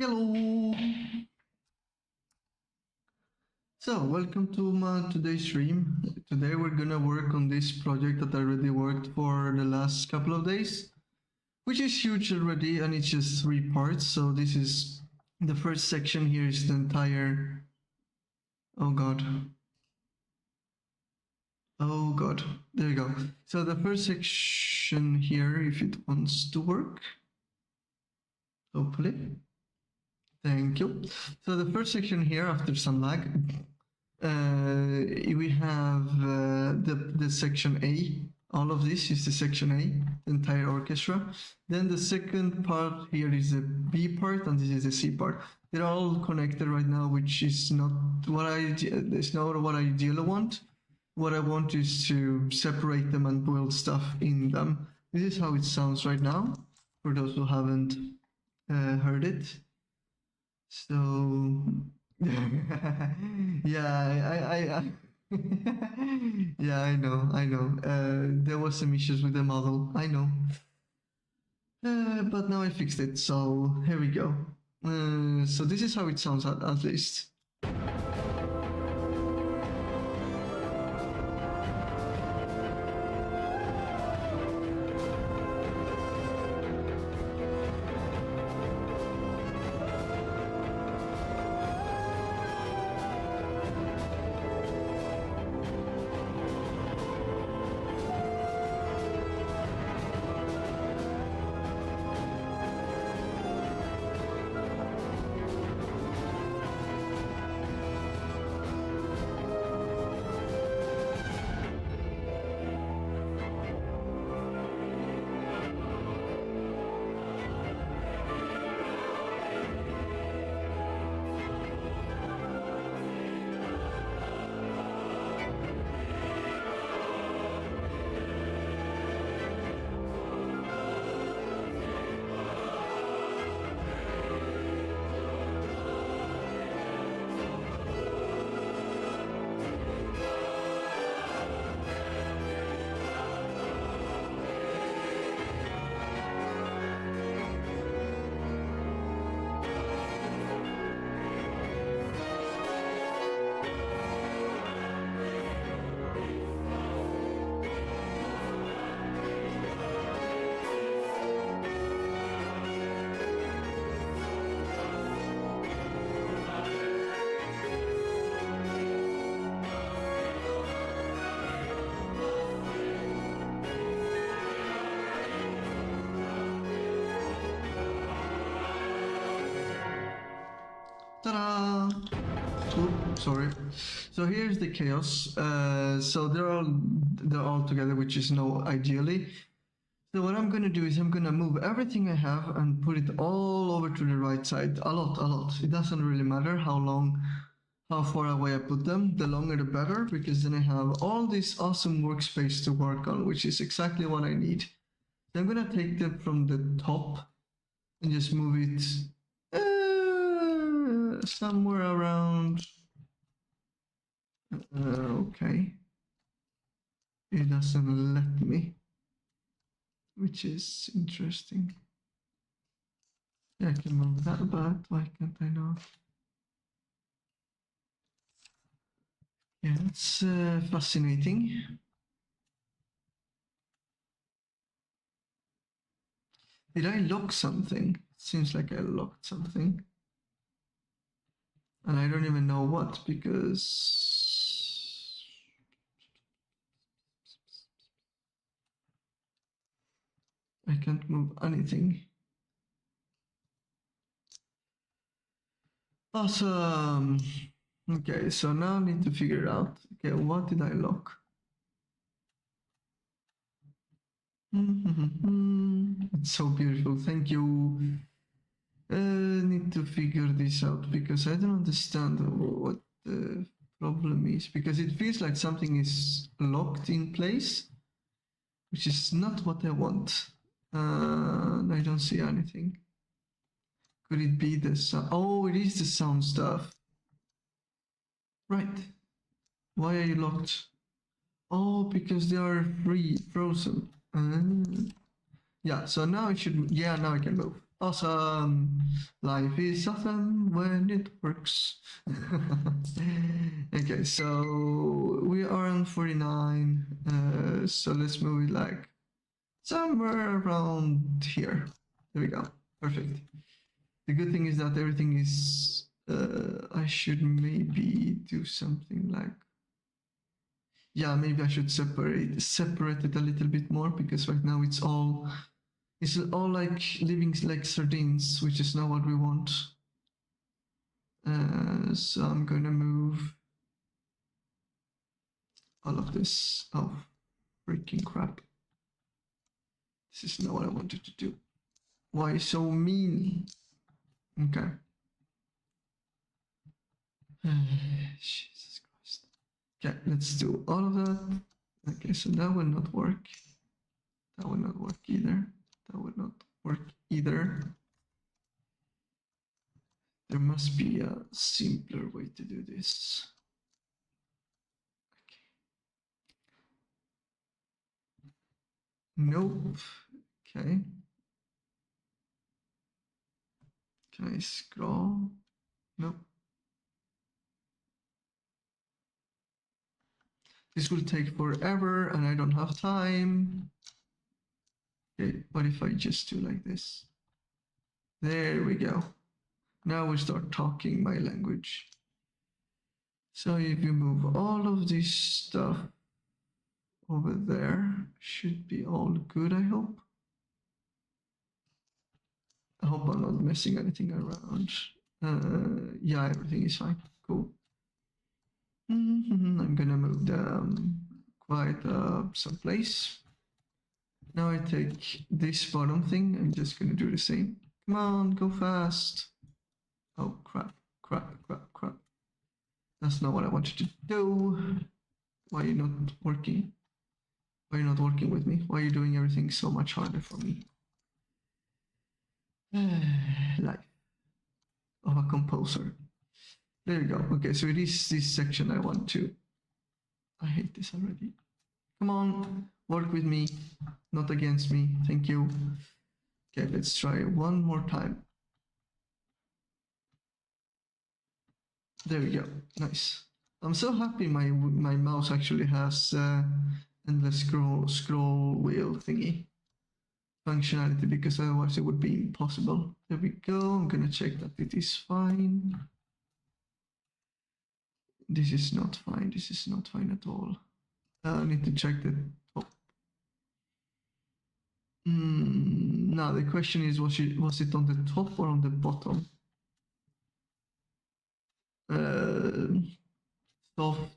Hello! So, welcome to my today's stream. Today we're gonna work on this project that I already worked for the last couple of days, which is huge already, and it's just 3 parts. So this is the first section. Here is the entire... Oh god. Oh god. There we go. So the first section here, if it wants to work, hopefully. Thank you. So the first section here, after some lag, we have the section A. All of this is the section A, the entire orchestra. Then the second part here is the B part, and this is the C part. They're all connected right now, which is not what I ideally want. What I want is to separate them and build stuff in them. This is how it sounds right now, for those who haven't heard it. So yeah, yeah, I know. There was some issues with the model, I know. But now I fixed it, so here we go. So this is how it sounds at least. Ta-da! Oops, sorry. So here's the chaos. So they're all together, which is no ideally. So what I'm gonna do is I'm gonna move everything I have and put it all over to the right side. A lot. It doesn't really matter how far away I put them. The longer the better, because then I have all this awesome workspace to work on, which is exactly what I need. So I'm gonna take them from the top and just move it somewhere around. Okay. It doesn't let me, which is interesting. Yeah, I can move that, but why can't I now? Yeah, it's fascinating. Did I lock something? It seems like I locked something. And I don't even know what, because I can't move anything. Awesome. Okay, so now I need to figure out, okay, what did I lock? It's so beautiful, thank you. Need to figure this out, because I don't understand what the problem is, because it feels like something is locked in place, which is not what I want. I don't see anything. Could it be the sound? Oh, it is the sound stuff. Right. Why are you locked? Oh, because they are frozen. Yeah, so now I should, yeah, now I can move. Awesome. Life is awesome when it works. Okay, so we are on 49. So let's move it like somewhere around here. There we go. Perfect. The good thing is that everything is, I should maybe do something like, yeah, maybe I should separate it a little bit more, because right now it's all like living like sardines, which is not what we want. So I'm gonna move all of this. Oh, freaking crap. This is not what I wanted to do. Why so mean? Okay. Jesus Christ. Okay, let's do all of that. Okay, so that will not work. That will not work either. That would not work either. There must be a simpler way to do this. Nope. Okay. Can I scroll? Nope. This will take forever and I don't have time. Okay, what if I just do like this? There we go. Now we start talking my language. So if you move all of this stuff over there, should be all good, I hope. I hope I'm not messing anything around. Yeah, everything is fine. Cool. I'm gonna move them quite someplace. Now I take this bottom thing. I'm just gonna do the same. Come on, go fast. Oh, crap, crap, crap, crap. That's not what I wanted to do. Why are you not working? Why are you not working with me? Why are you doing everything so much harder for me? Life of a composer. There you go. Okay, so it is this section I want to. I hate this already. Come on, work with me, not against me. Thank you. Okay, let's try one more time. There we go. Nice. I'm so happy my mouse actually has endless scroll wheel thingy functionality, because otherwise it would be impossible. There we go. I'm gonna check that it is fine. This is not fine. This is not fine at all. I need to check the top. Now the question is, was it on the top or on the bottom? Soft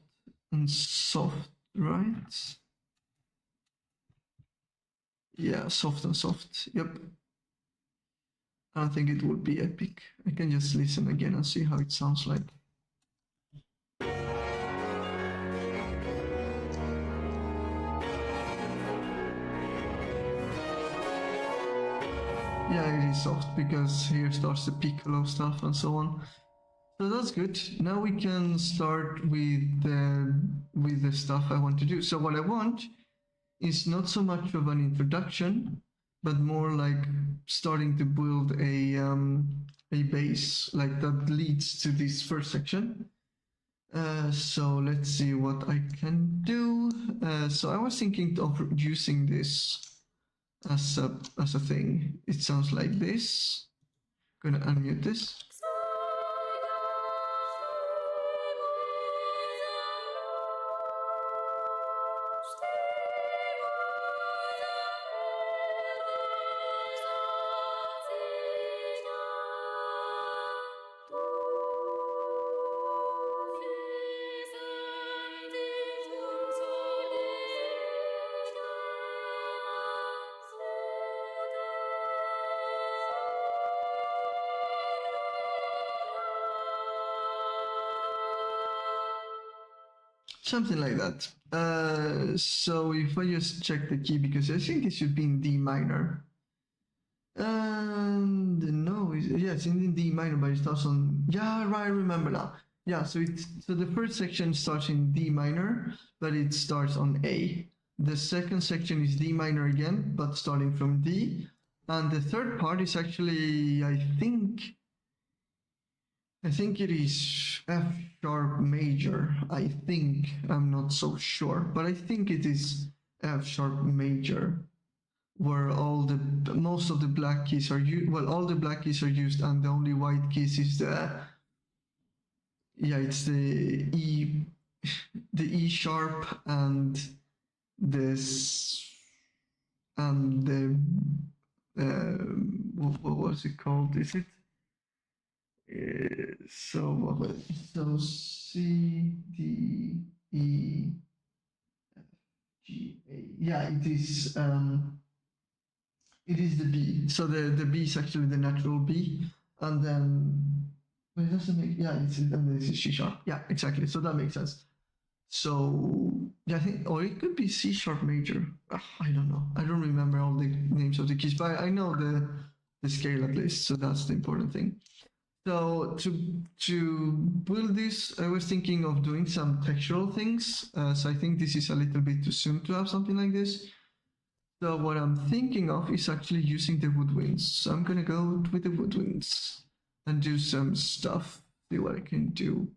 and soft, right? Yeah, soft and soft. Yep. I don't think it would be epic. I can just listen again and see how it sounds like. Yeah, it is soft because here starts the piccolo stuff and so on. So that's good. Now we can start with the stuff I want to do. So what I want is not so much of an introduction, but more like starting to build a base like that leads to this first section. So let's see what I can do. So I was thinking of using this as a thing. It sounds like this. Gonna unmute this. Something like that. So if I just check the key, because I think it should be in D minor. And no, yeah, it's in D minor, but it starts on, yeah, right, I remember now. Yeah, so the first section starts in D minor, but it starts on A. The second section is D minor again, but starting from D. And the third part is actually, I think it is F sharp major. I think, I'm not so sure, but I think it is F sharp major, where most of the black keys are used. Well, all the black keys are used, and the only white keys is it's the E sharp and this and the what was it called? Is it so C D E F G A? Yeah, it is the B. So the B is actually the natural B, and then but it doesn't make and this is C sharp. Yeah, exactly. So that makes sense. So yeah, I think, or it could be C sharp major. I don't know. I don't remember all the names of the keys, but I know the scale at least. So that's the important thing. So to build this, I was thinking of doing some textural things. So I think this is a little bit too soon to have something like this. So what I'm thinking of is actually using the woodwinds. So I'm gonna go with the woodwinds and do some stuff. See what I can do.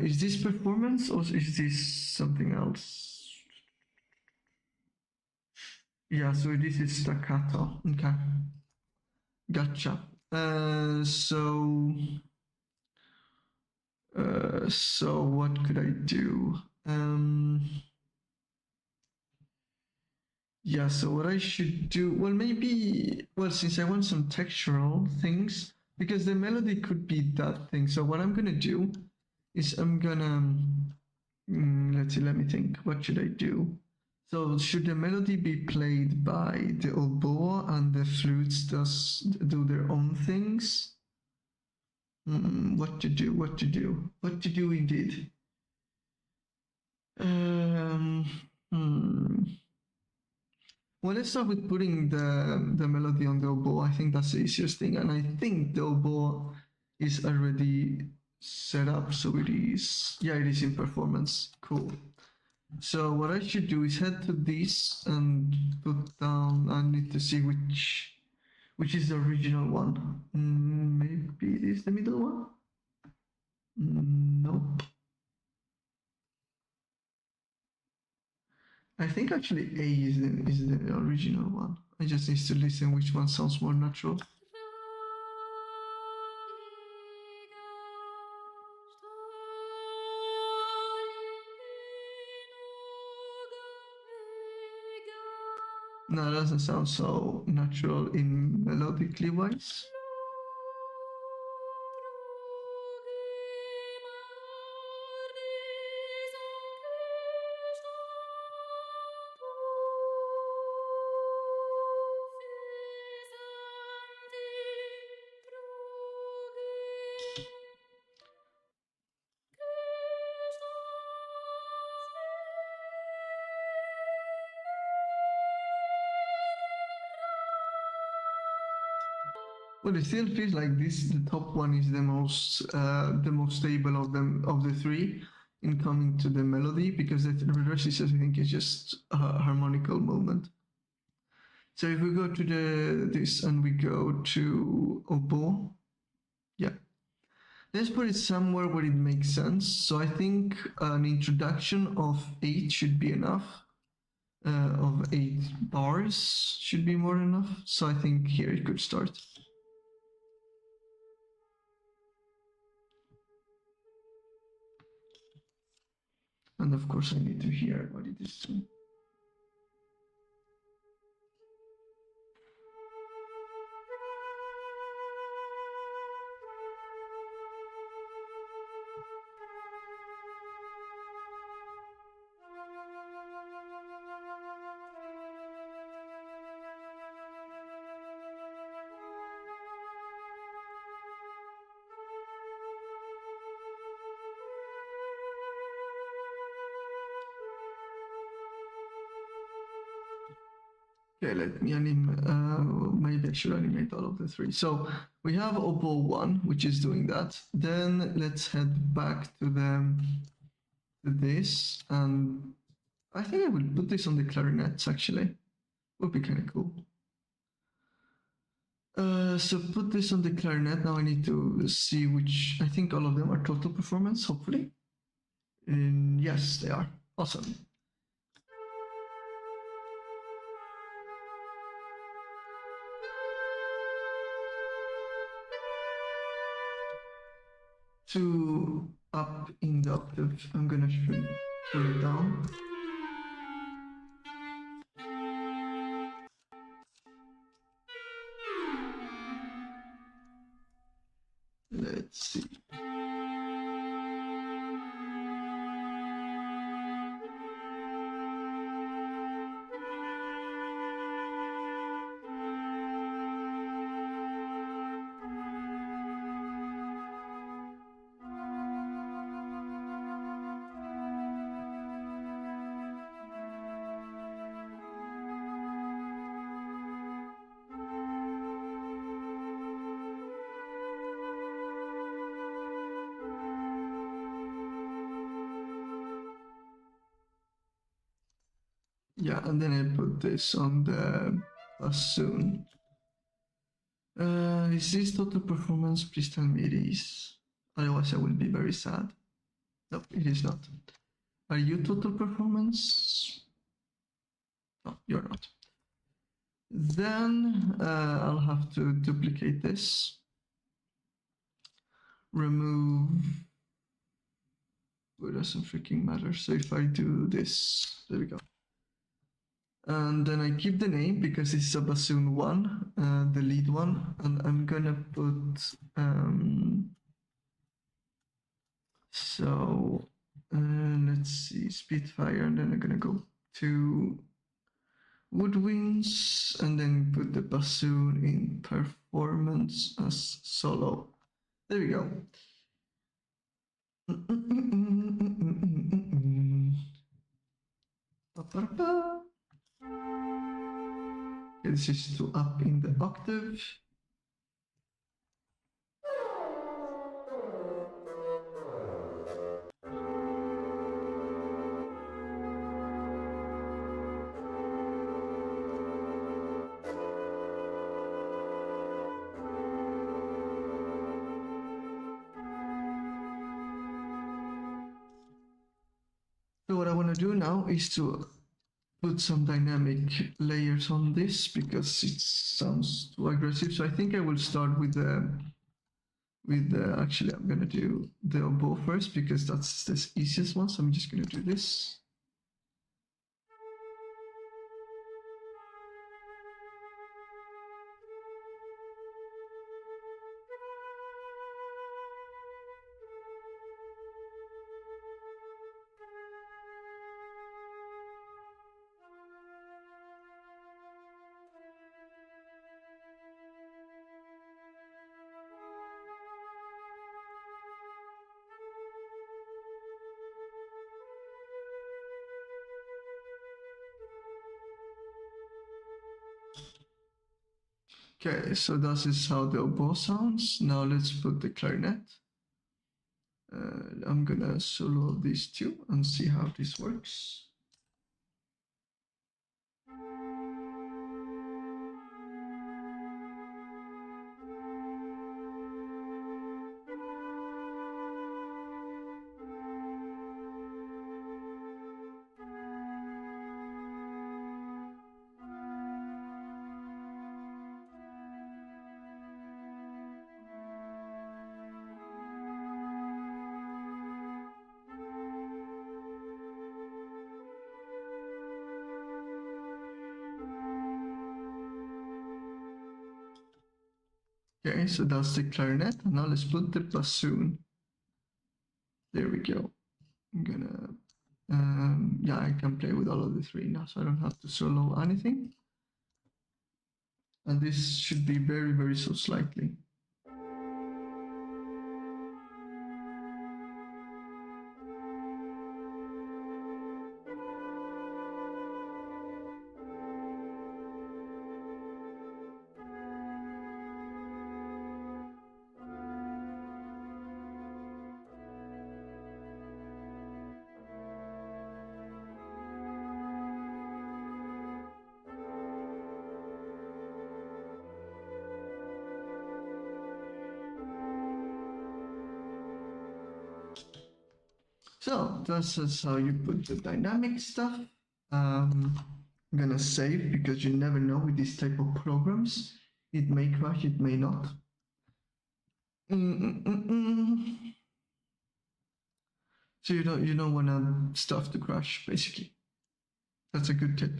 Is this performance or is this something else? Yeah, so this is staccato. Okay, gotcha. So what could I do? Yeah, so what I should do, since I want some textural things, because the melody could be that thing. So what I'm gonna do is I'm gonna, let's see, let me think. What should I do? So should the melody be played by the oboe and the flutes do their own things? What to do indeed. Well, let's start with putting the melody on the oboe. I think that's the easiest thing, and I think the oboe is already set up, so it is. Yeah, it is in performance. Cool. So what I should do is head to this and put down. I need to see which is the original one. Maybe it is the middle one. Nope. I think actually A is the original one. I just need to listen which one sounds more natural. No, it doesn't sound so natural in melodically wise. Well, it still feels like this. The top one is the most stable of the three in coming to the melody, because the rest is, I think, is just a harmonical movement. So if we go to this and we go to oboe, yeah, let's put it somewhere where it makes sense. So I think an introduction of 8 should be enough. Of 8 bars should be more than enough. So I think here it could start. And of course I need to hear what it is doing. Okay, let me animate. Maybe I should animate all of the 3. So we have oboe 1, which is doing that. Then let's head back to this, and I think I will put this on the clarinets. Actually, would be kind of cool. So put this on the clarinet. Now I need to see which, I think all of them are total performance, hopefully. And yes, they are. Awesome. To up in the octave, I'm gonna pull it down. Let's see. Yeah, and then I put this on the bassoon. Is this total performance? Please tell me it is. Otherwise, I will be very sad. No, it is not. Are you total performance? No, you're not. Then I'll have to duplicate this. Remove. It doesn't freaking matter. So if I do this, there we go. And then I keep the name because it's a bassoon 1, the lead one, and I'm gonna put so let's see, Spitfire, and then I'm gonna go to woodwinds and then put the bassoon in performance as solo. There we go. Okay, this is to up in the octave. So what I want to do now is to put some dynamic layers on this because it sounds too aggressive. So I think I will start with the actually I'm gonna do the oboe first because that's the easiest one. So I'm just gonna do this. Okay, so this is how the oboe sounds. Now let's put the clarinet. I'm gonna solo these two and see how this works. Okay, so that's the clarinet. And now let's put the bassoon. There we go. I'm gonna, yeah, I can play with all of the three now, so I don't have to solo anything. And this should be very, very so slightly. So this is how you put the dynamic stuff. I'm gonna save because you never know with this type of programs. It may crash, it may not. So you don't want stuff to crash, basically. That's a good tip.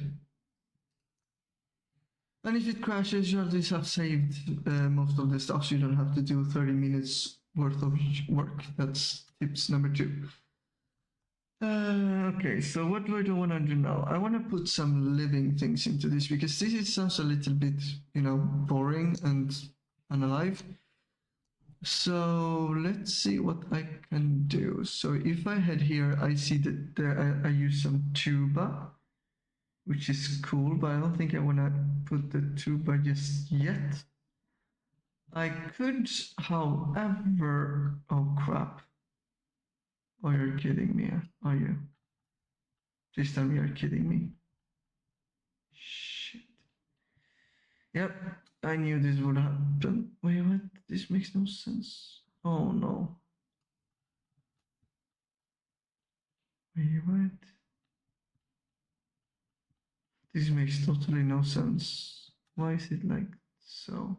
And if it crashes, you at least have saved most of the stuff, so you don't have to do 30 minutes worth of work. That's tips number 2. Okay, so what do I want to do now? I want to put some living things into this because this sounds a little bit, boring and unalive. So let's see what I can do. So if I head here, I see that there I use some tuba, which is cool, but I don't think I want to put the tuba just yet. I could, however, oh crap. Oh, you're kidding me, are you? Please tell me you're kidding me. Shit. Yep, I knew this would happen. Wait, what? This makes no sense. Oh no. Wait, what? This makes totally no sense. Why is it like so?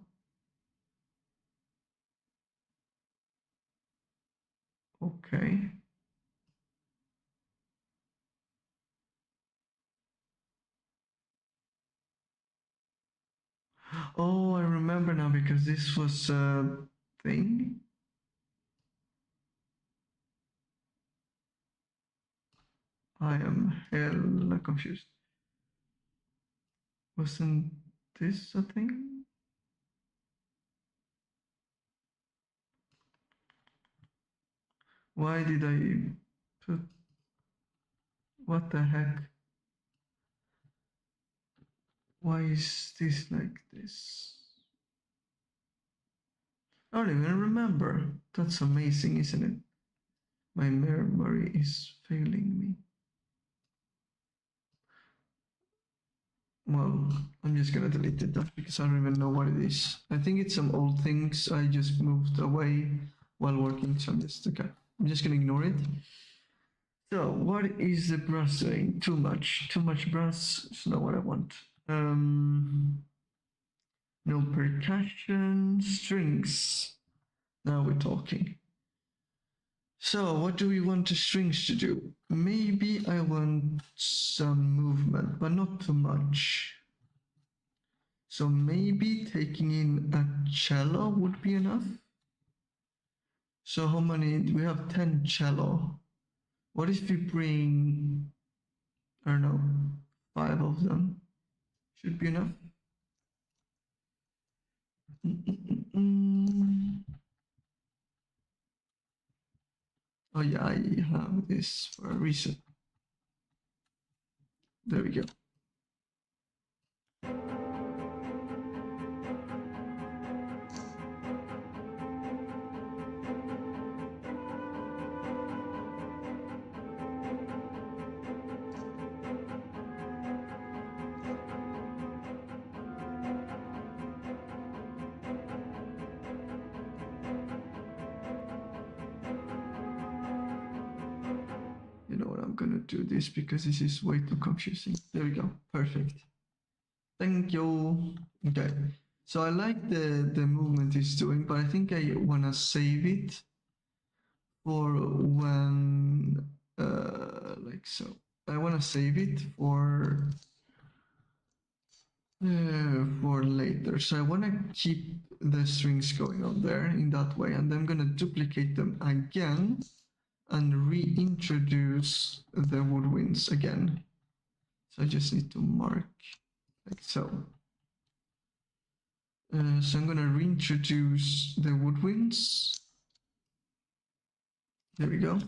Okay. Oh, I remember now because this was a thing. I am hella confused. Wasn't this a thing? Why did I put... What the heck? Why is this like this? I don't even remember. That's amazing, isn't it? My memory is failing me. Well, I'm just gonna delete it because I don't even know what it is. I think it's some old things I just moved away while working, so I'm just gonna ignore it. So what is the brass doing? Too much brass is not what I want. No percussion, strings. Now we're talking. So what do we want the strings to do? Maybe I want some movement, but not too much. So maybe taking in a cello would be enough. So how many? We have 10 cello. What if we bring, I don't know, 5 of them? Should be enough. Oh yeah, I have this for a reason. There we go. You know what, I'm gonna do this because this is way too confusing. There we go, perfect. Thank you. Okay, so I like the movement it's doing, but I think I wanna save it for when, like so. I wanna save it for later. So I wanna keep the strings going on there in that way, and I'm gonna duplicate them again and reintroduce the woodwinds again. So I just need to mark like so. So I'm gonna reintroduce the woodwinds. There we go.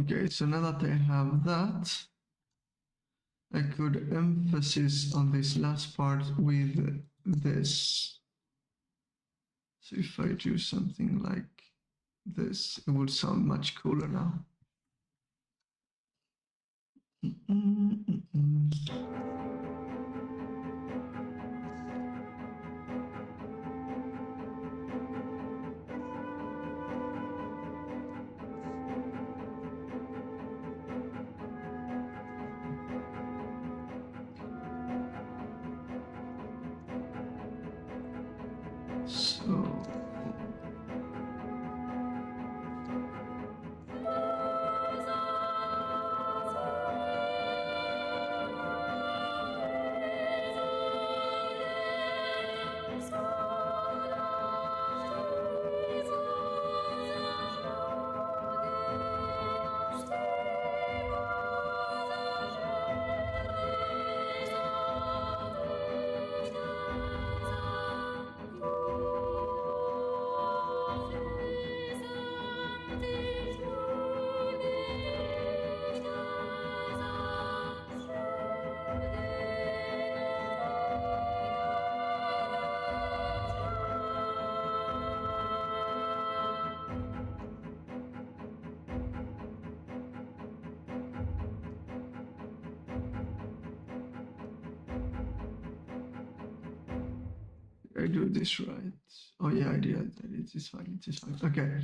Okay, so now that I have that, I could emphasis on this last part with this. So if I do something like this, it would sound much cooler now. So I do this right. Oh yeah, I did. It's fine. It's fine. Okay.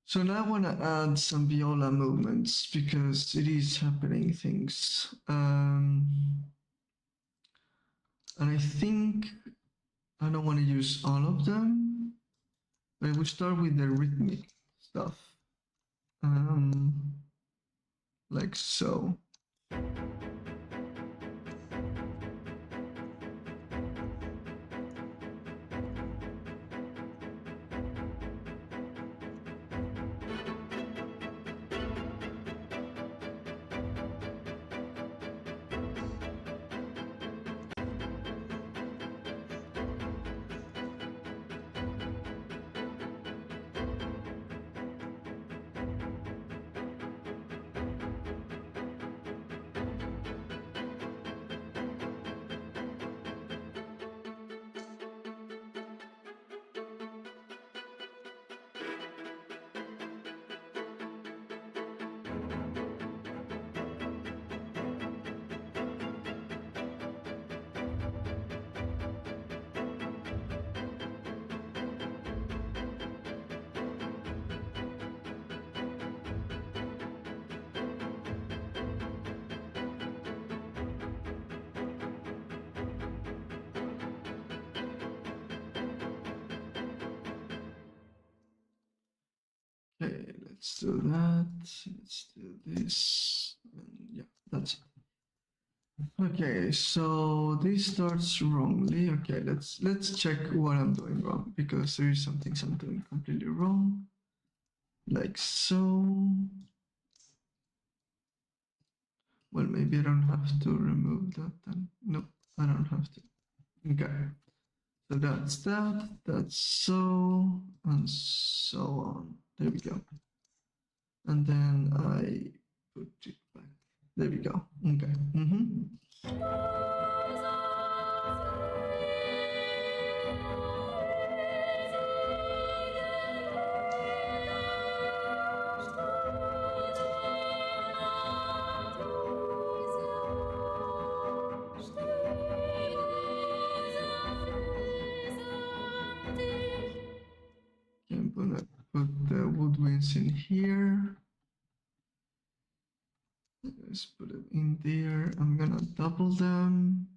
So now I want to add some viola movements because it is happening things. And I think I don't want to use all of them, but I will start with the rhythmic stuff. Like so. Okay, let's do that. Let's do this. And yeah, that's it. Okay, so this starts wrongly. Okay, let's check what I'm doing wrong because there is some things I'm doing completely wrong. Like so. Well, maybe I don't have to remove that then. Nope, I don't have to. Okay. So that's so, and so on. There we go. And then I put it back. There we go. Okay. I'm gonna put the woodwinds in here. Let's put it in there. I'm gonna double them.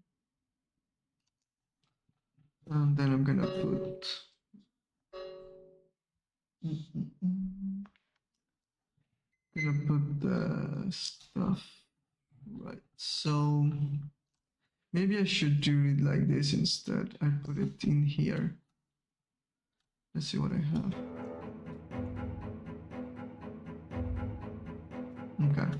And then I'm gonna put the stuff right. So maybe I should do it like this instead. I put it in here. Let's see what I have. Okay.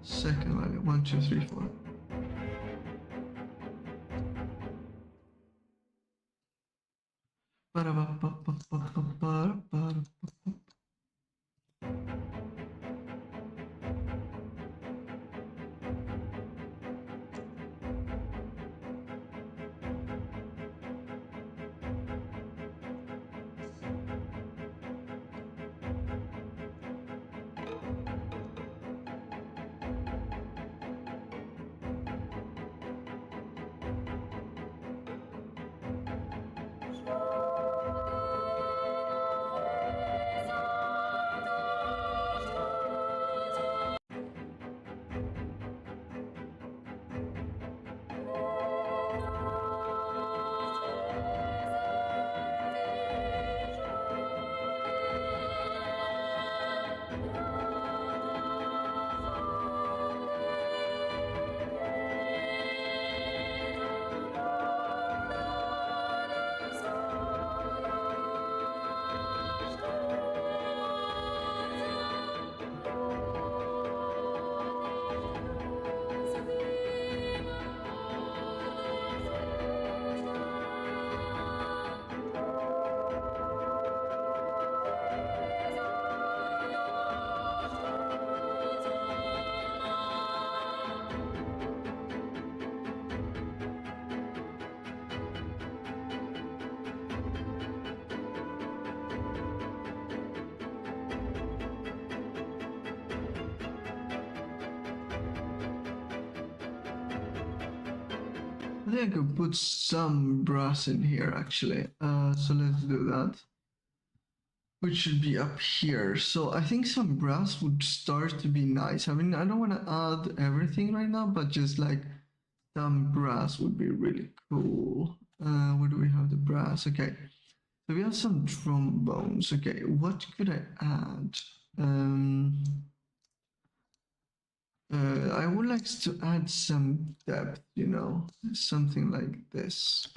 second value, 1, 2, 3, 4. I think I could put some brass in here actually. So let's do that. Which should be up here. So I think some brass would start to be nice. I mean, I don't want to add everything right now, but just like some brass would be really cool. Where do we have the brass? Okay. So we have some trombones. Okay, what could I add? I would like to add some depth, you know, something like this.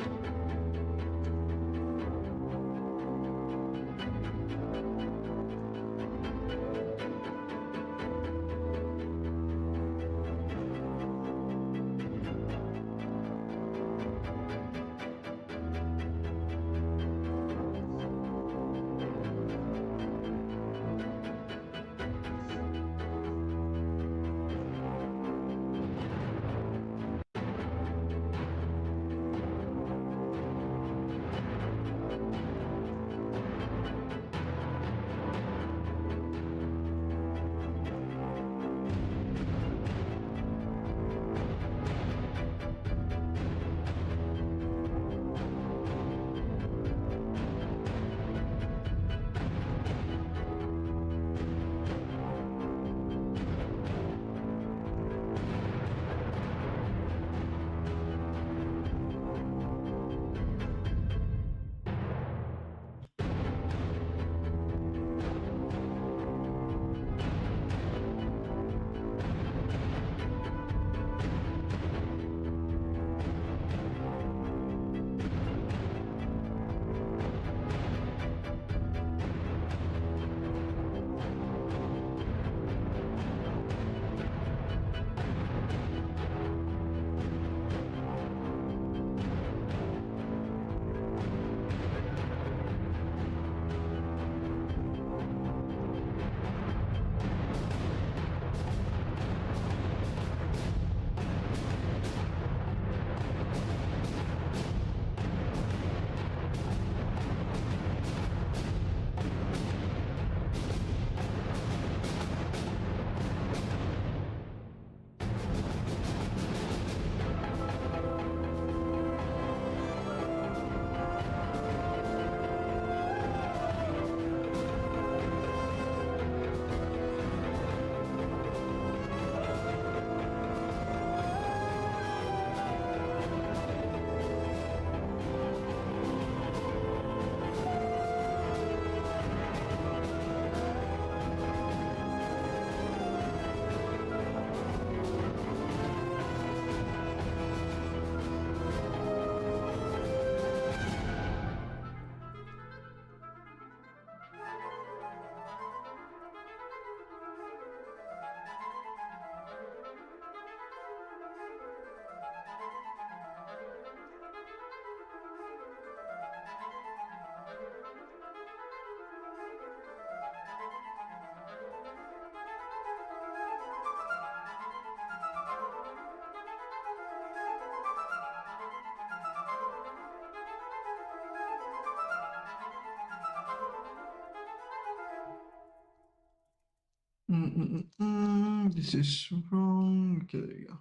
This is wrong. Okay, there you go.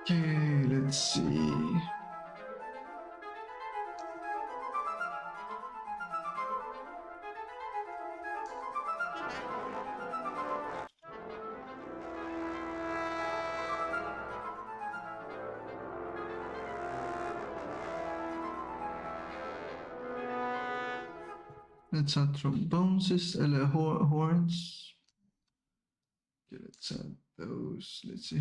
Okay, let's see. Let's add trombones, horns. Okay, let's add those. Let's see.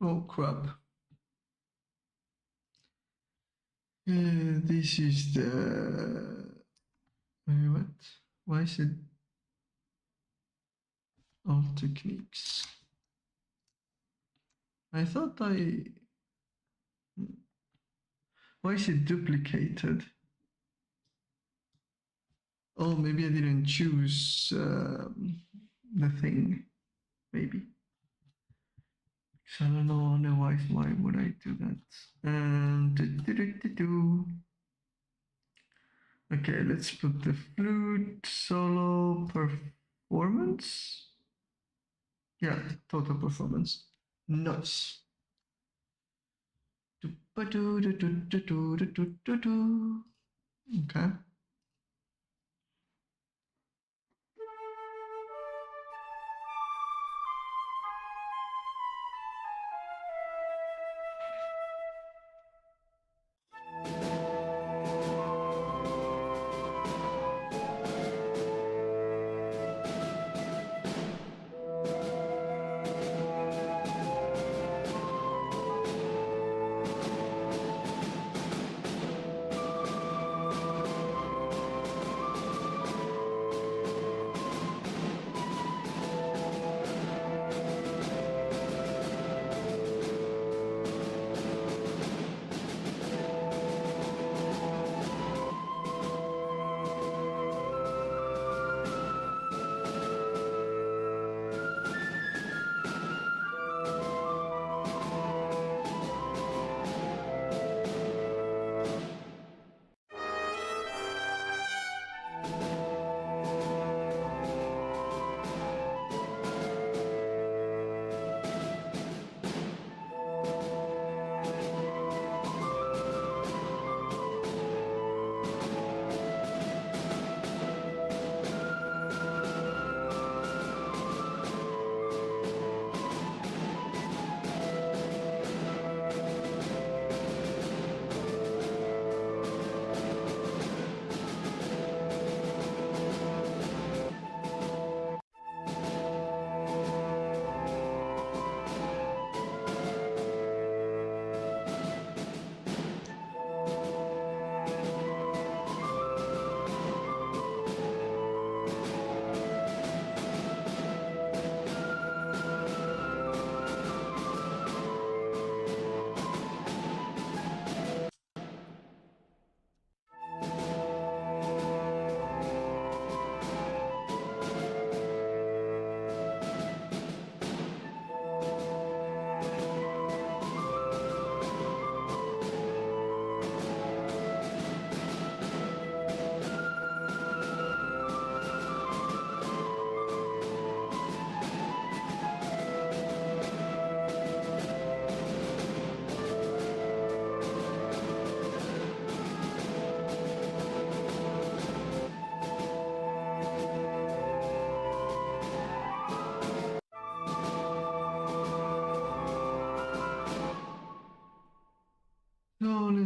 Oh crap. This is the... what? Why is it all techniques? I thought why is it duplicated? Oh, maybe I didn't choose the thing. Maybe. So I don't know why would I do that? And okay, let's put the flute solo performance. Yeah, total performance. Nice. Okay.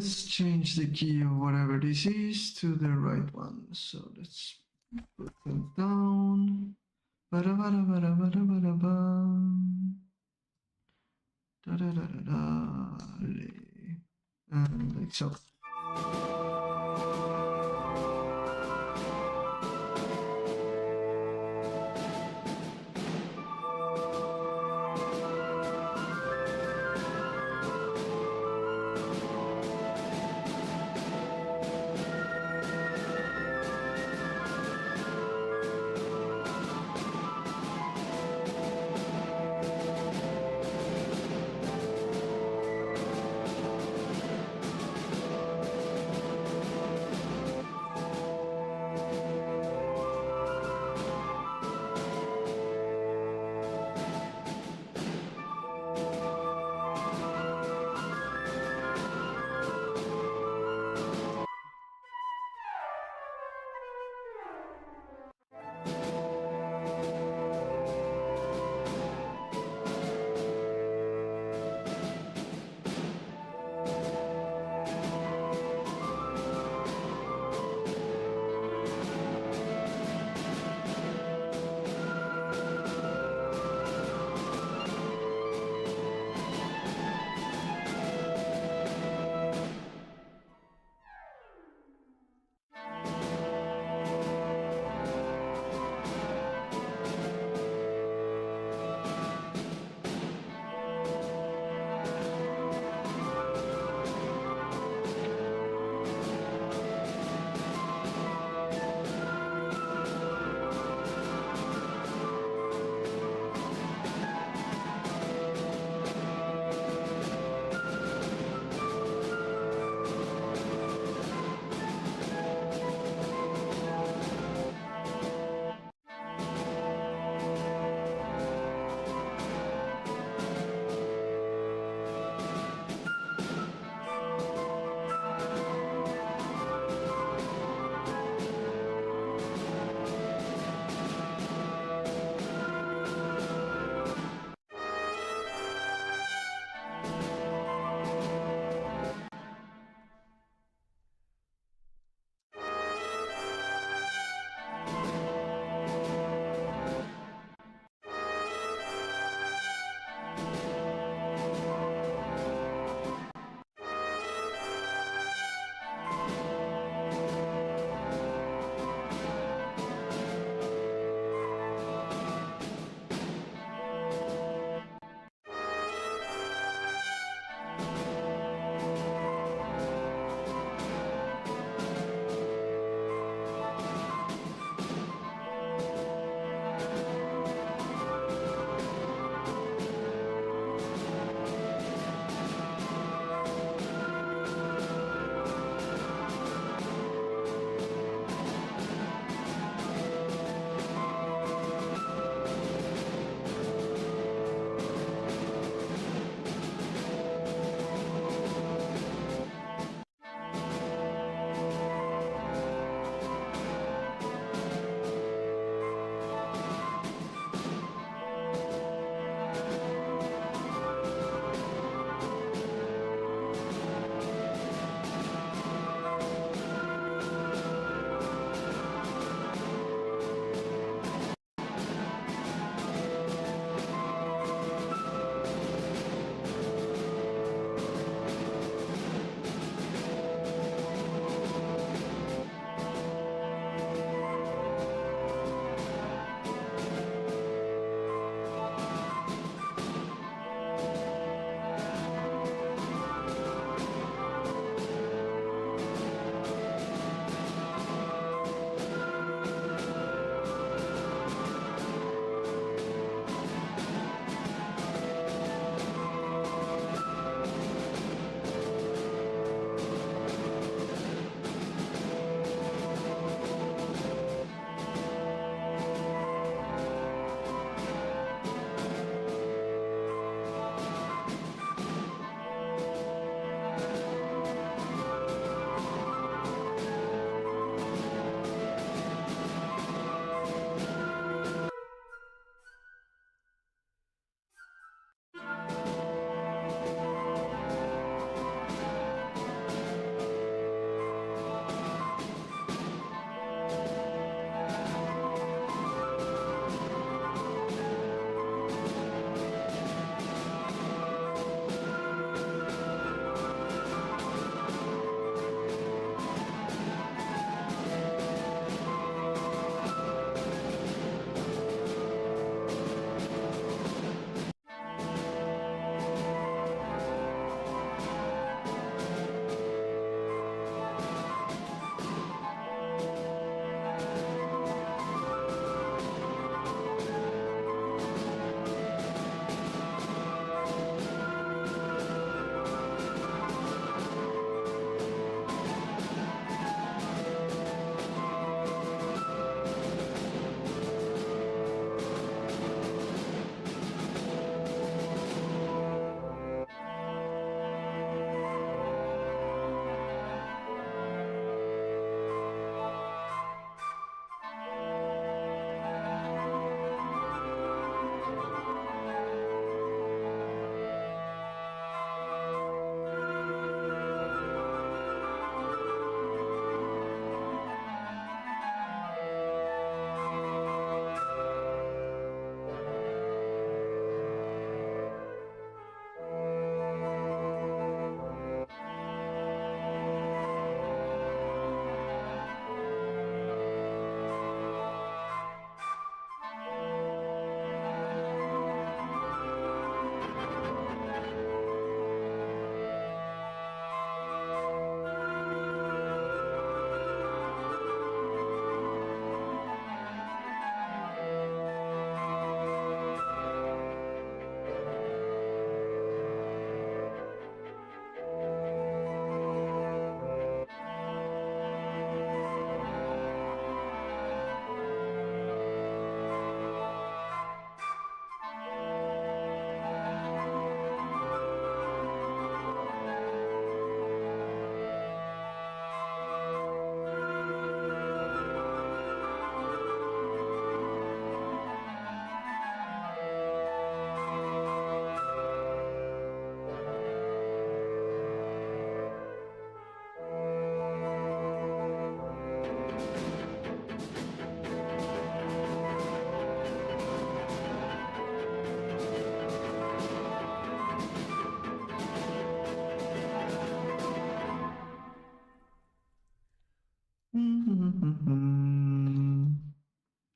let's change the key of whatever this is to the right one. So let's put them down. And like so.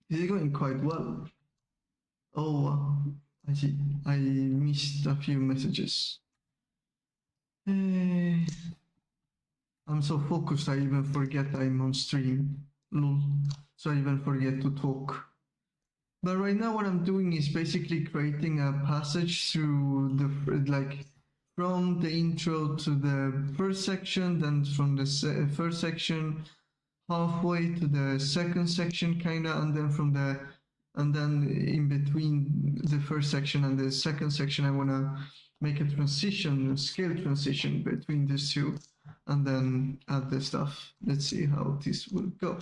This is going quite well. Oh, I see. I missed a few messages. I'm so focused I even forget I'm on stream. Lol. So I even forget to talk. But right now what I'm doing is basically creating a passage through the, like, from the intro to the first section, then from the first section halfway to the second section kinda, and then in between the first section and the second section I wanna make a transition, a scale transition between these two, and then add the stuff. Let's see how this will go.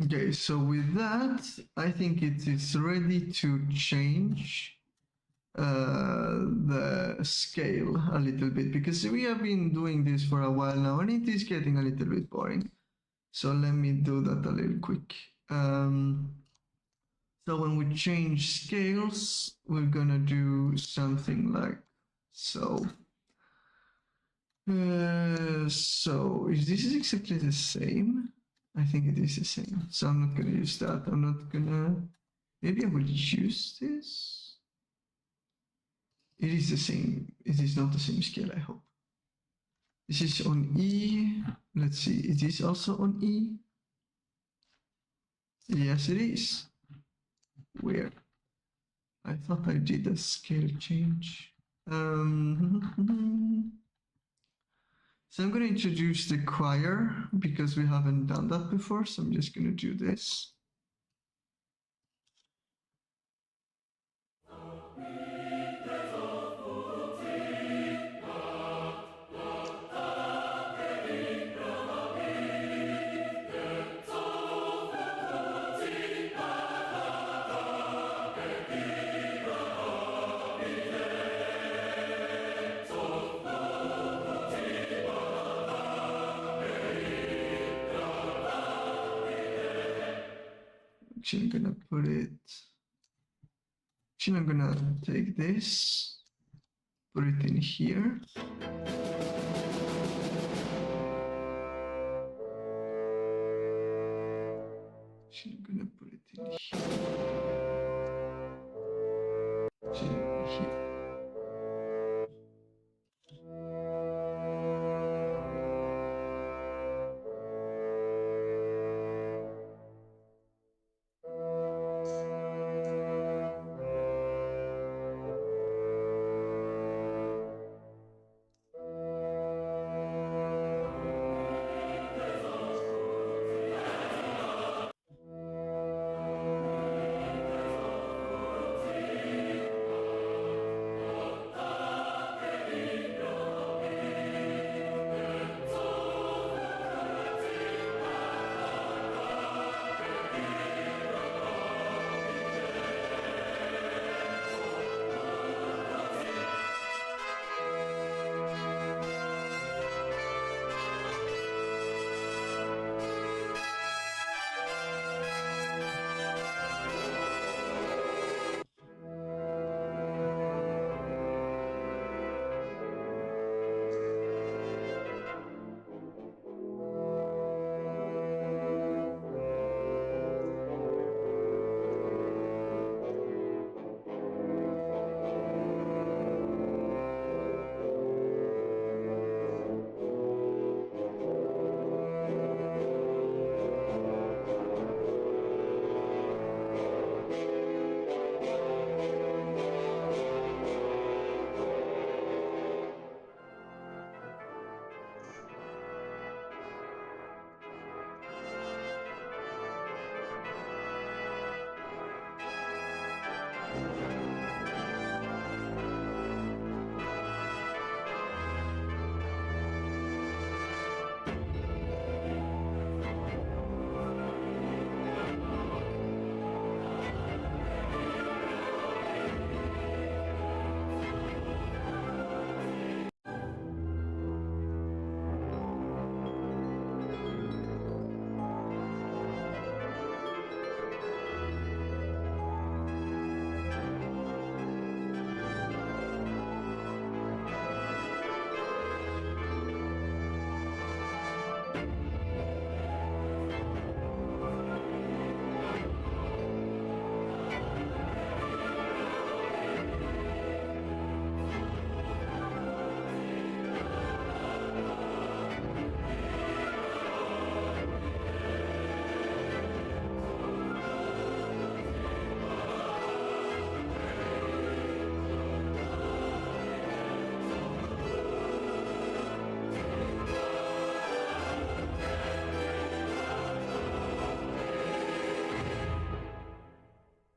Okay, so with that, I think it is ready to change the scale a little bit, because we have been doing this for a while now and it is getting a little bit boring. So let me do that a little quick. So when we change scales, we're gonna do something like so. So is this exactly the same? I think it is the same. So I'm not gonna use that. I'm not gonna. Maybe I will use this. It is the same. It is not the same scale, I hope. This is on E. Let's see. Is this also on E? Yes, it is. Weird. I thought I did a scale change. So I'm going to introduce the choir because we haven't done that before. So I'm just going to do this. Actually, I'm gonna put it. Actually, I'm gonna take this, put it in here. Actually, I'm gonna put it in here. Actually, here.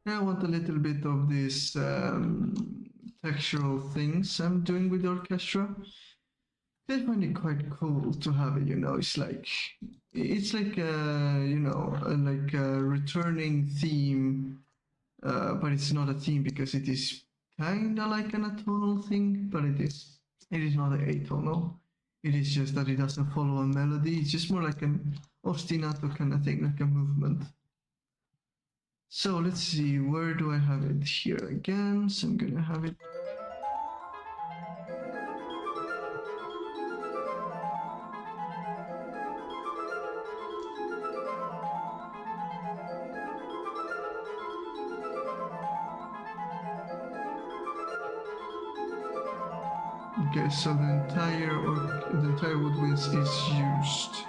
I want a little bit of this textural things I'm doing with the orchestra. I find it quite cool to have it, it's like like a returning theme, but it's not a theme because it is kind of like an atonal thing, but it is not an atonal. It is just that it doesn't follow a melody. It's just more like an ostinato kind of thing, like a movement. So let's see, where do I have it? Here again, so I'm gonna have it. Okay, so the entire woodwinds is used.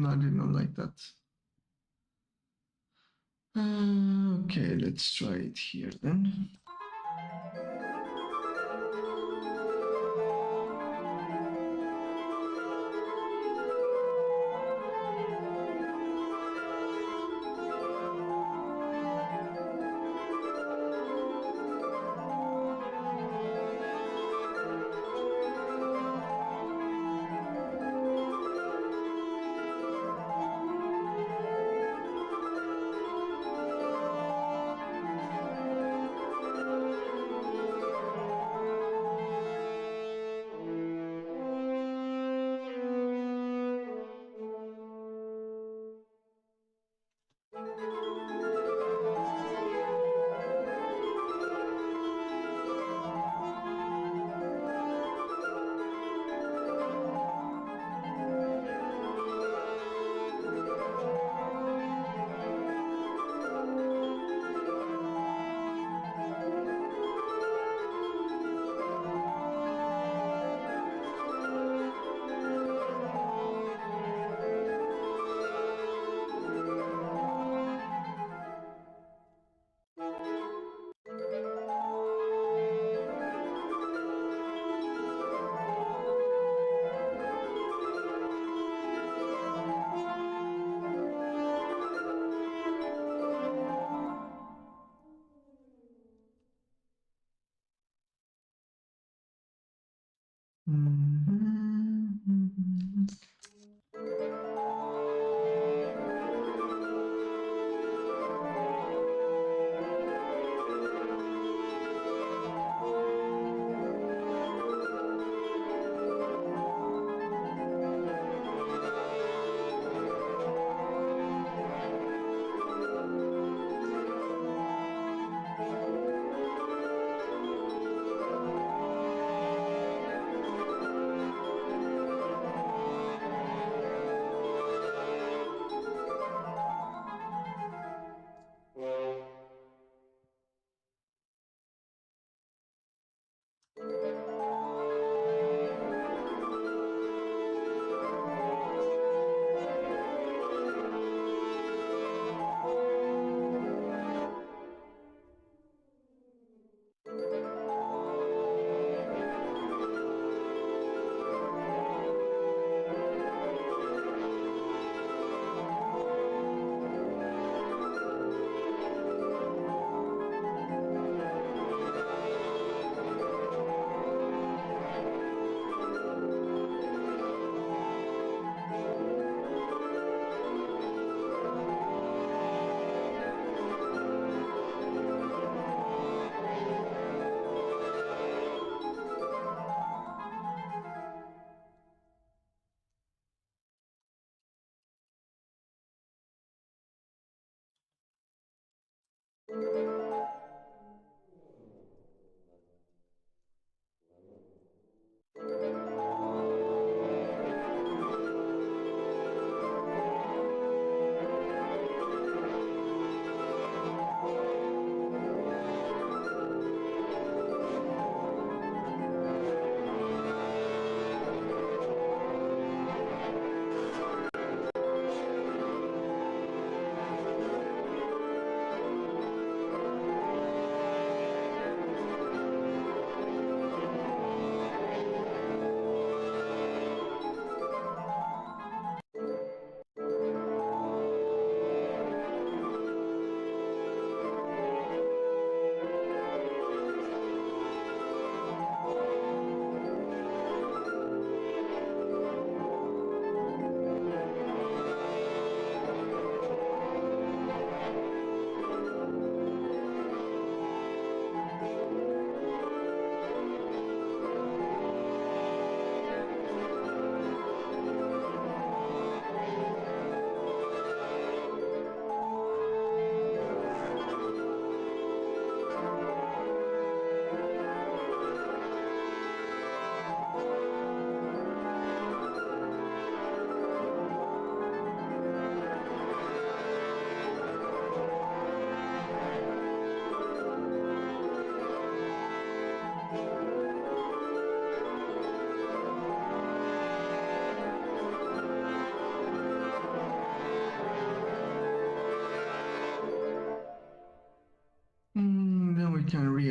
I did not like that. Okay, let's try it here then.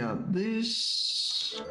out this.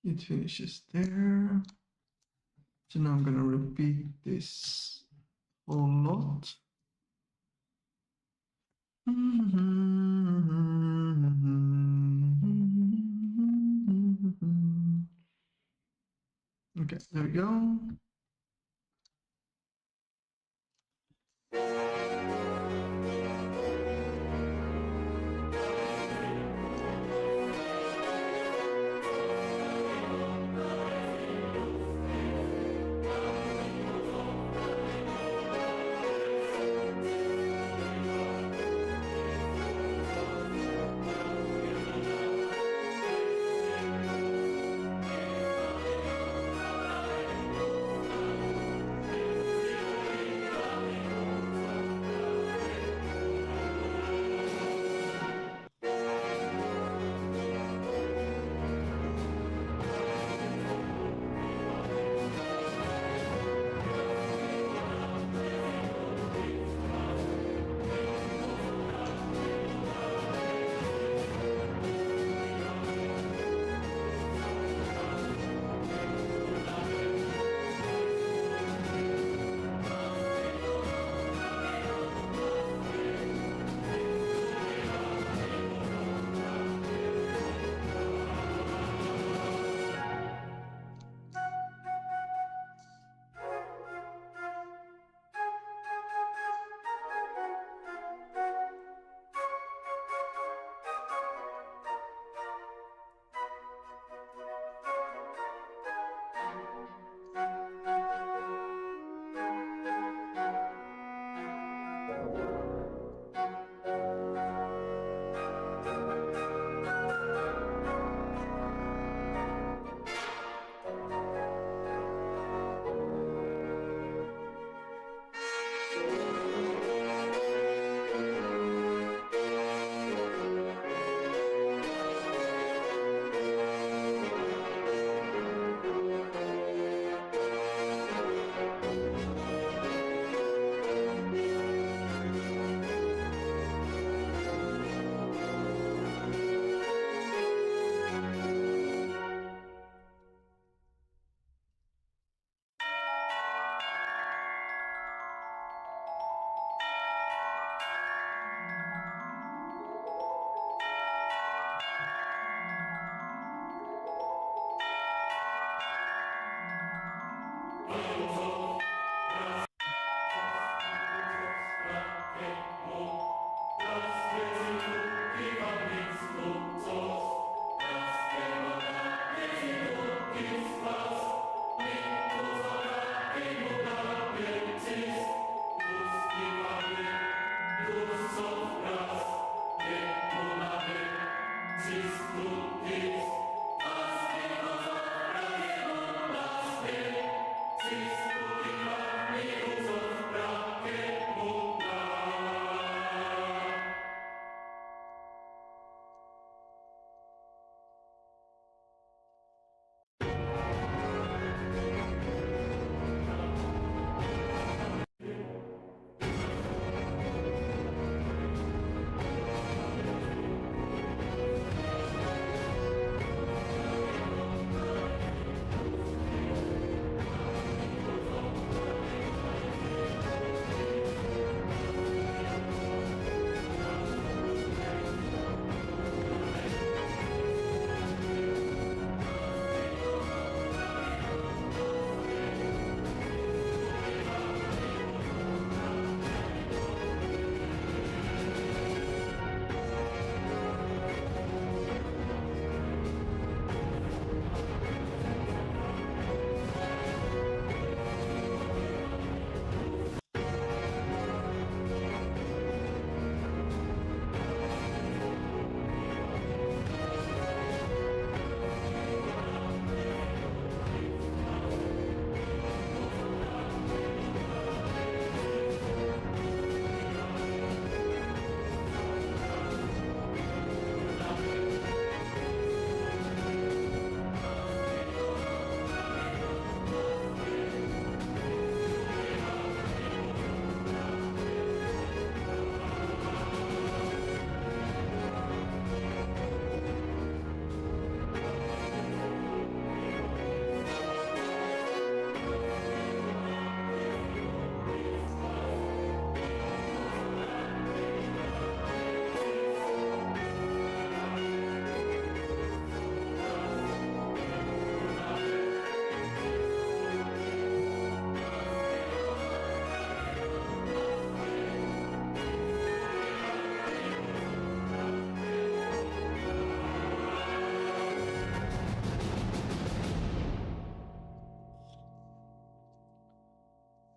It finishes there. So now I'm going to repeat this whole lot. Okay, there we go.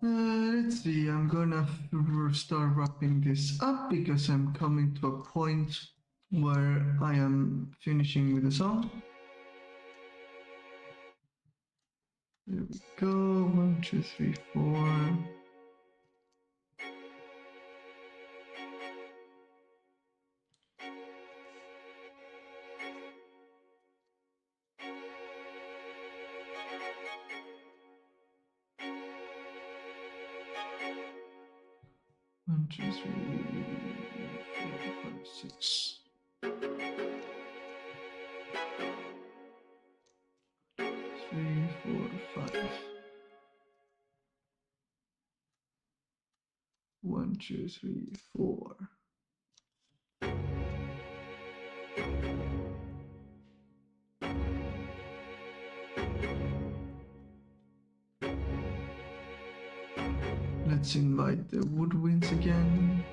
Let's see, I'm gonna start wrapping this up because I'm coming to a point where I am finishing with the song. There we go, 1, 2, 3, 4. One, two, three, 4, 5, 6. 3, 4, 5. 1, 2, 3, 4. Let's invite the woodwinds again.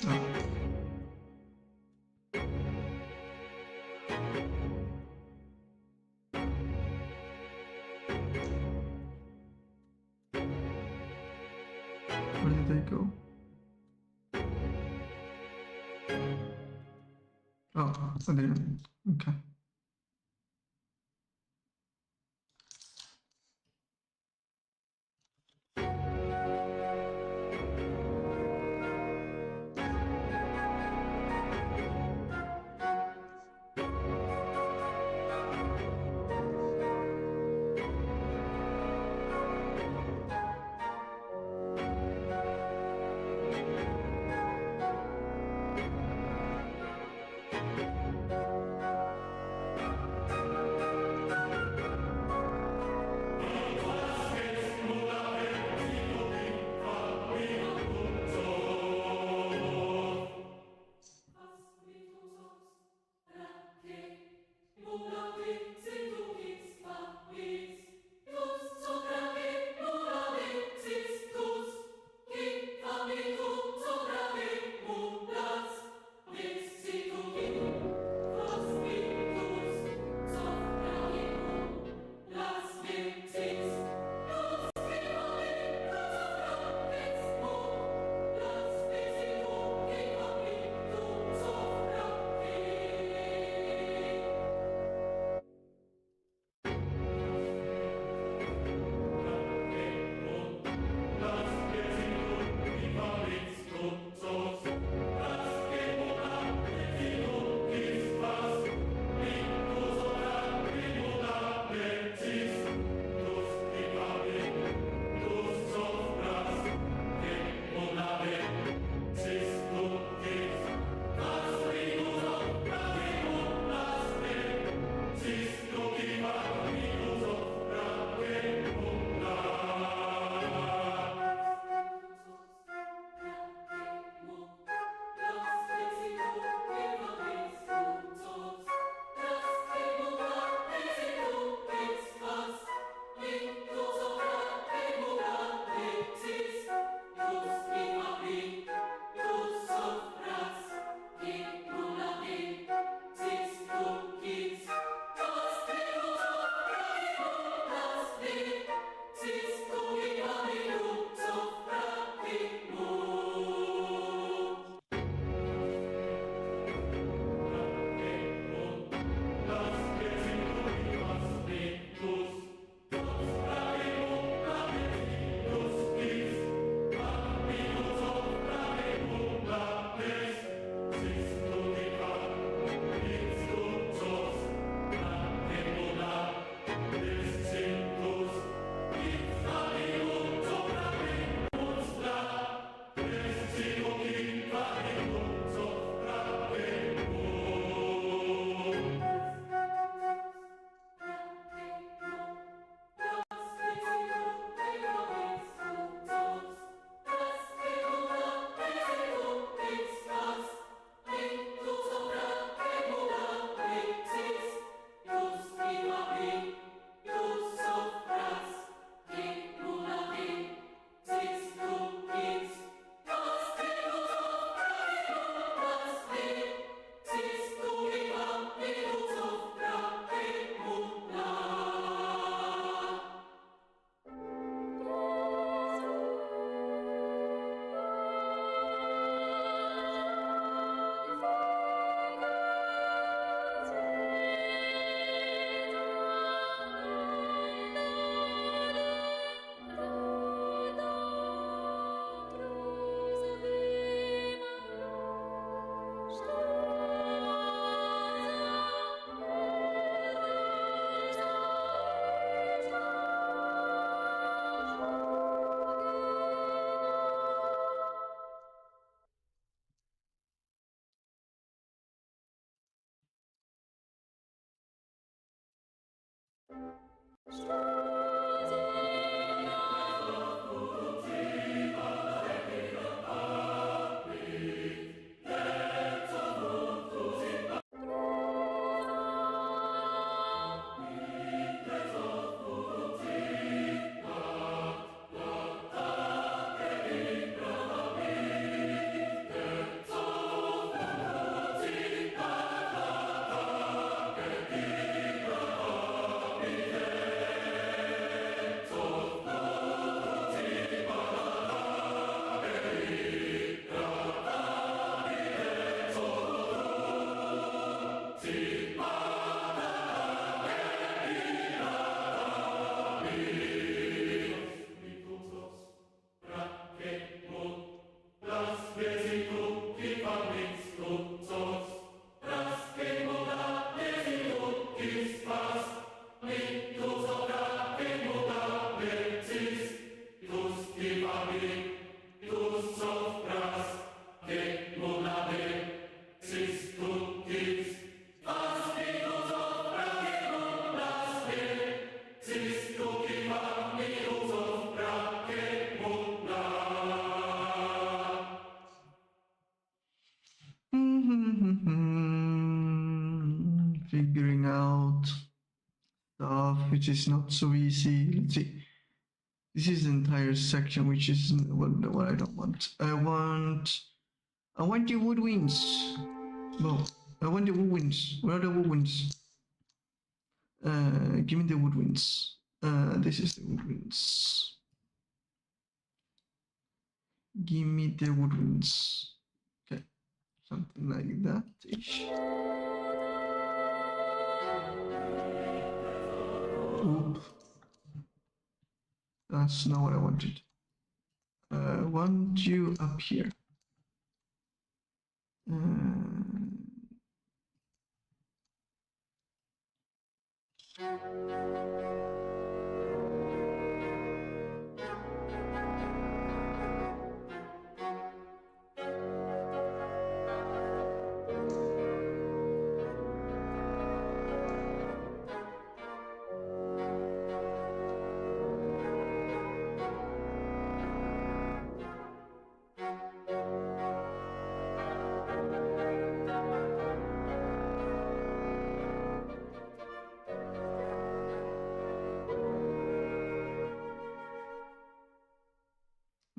Ah. Where did they go? Oh, I didn't. Okay. which is not so easy. Let's see. This is the entire section, which is what I don't want. I want the woodwinds. Well, I want the woodwinds. Where are the woodwinds? Give me the woodwinds. This is the woodwinds. Give me the woodwinds. Okay, something like that-ish. Oop. That's not what I wanted. I want you up here.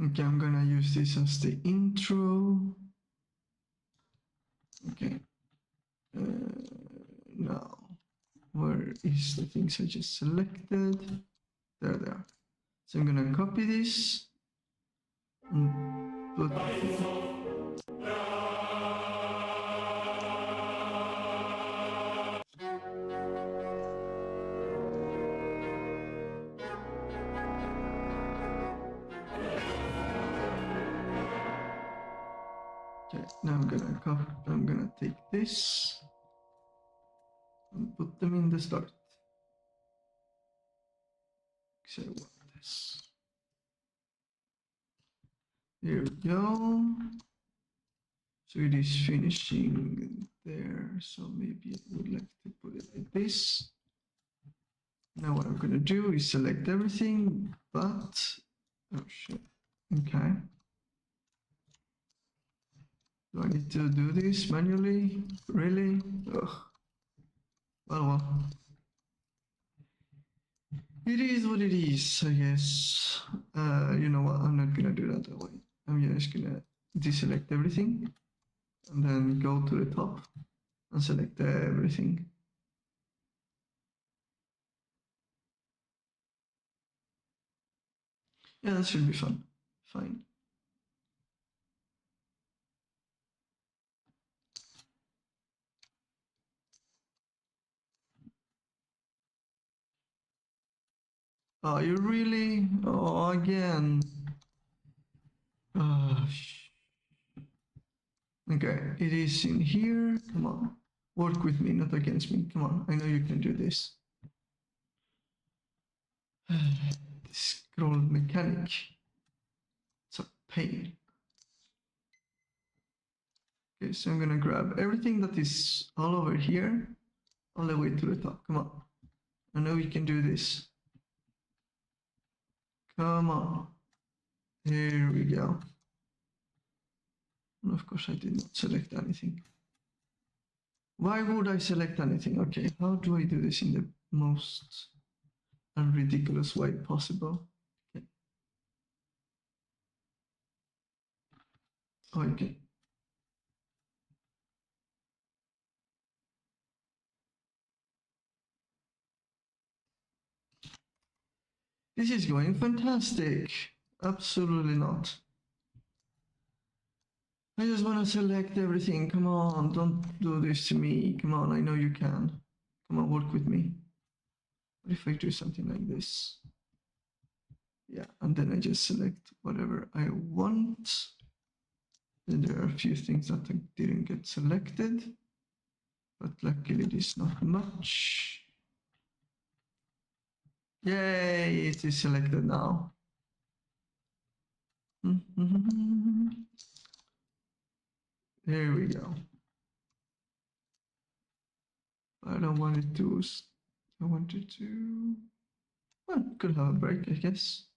Okay, I'm gonna use this as the intro. Okay. Now, where is the things I just selected? There they are. So I'm gonna copy this and put. Okay, now I'm gonna take this and put them in the start. So I want this. There we go. So it is finishing there. So maybe I would like to put it like this. Now what I'm gonna do is select everything, but oh shit. Okay. Do I need to do this manually? Really? Ugh. Well. It is what it is, I guess. You know what? I'm not gonna do that that way. I'm just gonna deselect everything and then go to the top and select everything. Yeah, that should be fun. Fine. Oh, you really? Oh, again. Okay, it is in here. Come on. Work with me, not against me. Come on, I know you can do this. This scroll mechanic. It's a pain. Okay, so I'm gonna grab everything that is all over here, all the way to the top. Come on. I know you can do this. Come on. Here we go. And of course, I did not select anything. Why would I select anything? Okay, how do I do this in the most unridiculous way possible? Okay. Okay. This is going fantastic. Absolutely not. I just want to select everything. Come on, don't do this to me. Come on, I know you can. Come on, work with me. What if I do something like this? Yeah, and then I just select whatever I want. Then there are a few things that didn't get selected, but luckily it is not much. Yay, it is selected now. There we go. I don't want it to, I wanted to, well, could have a break, I guess.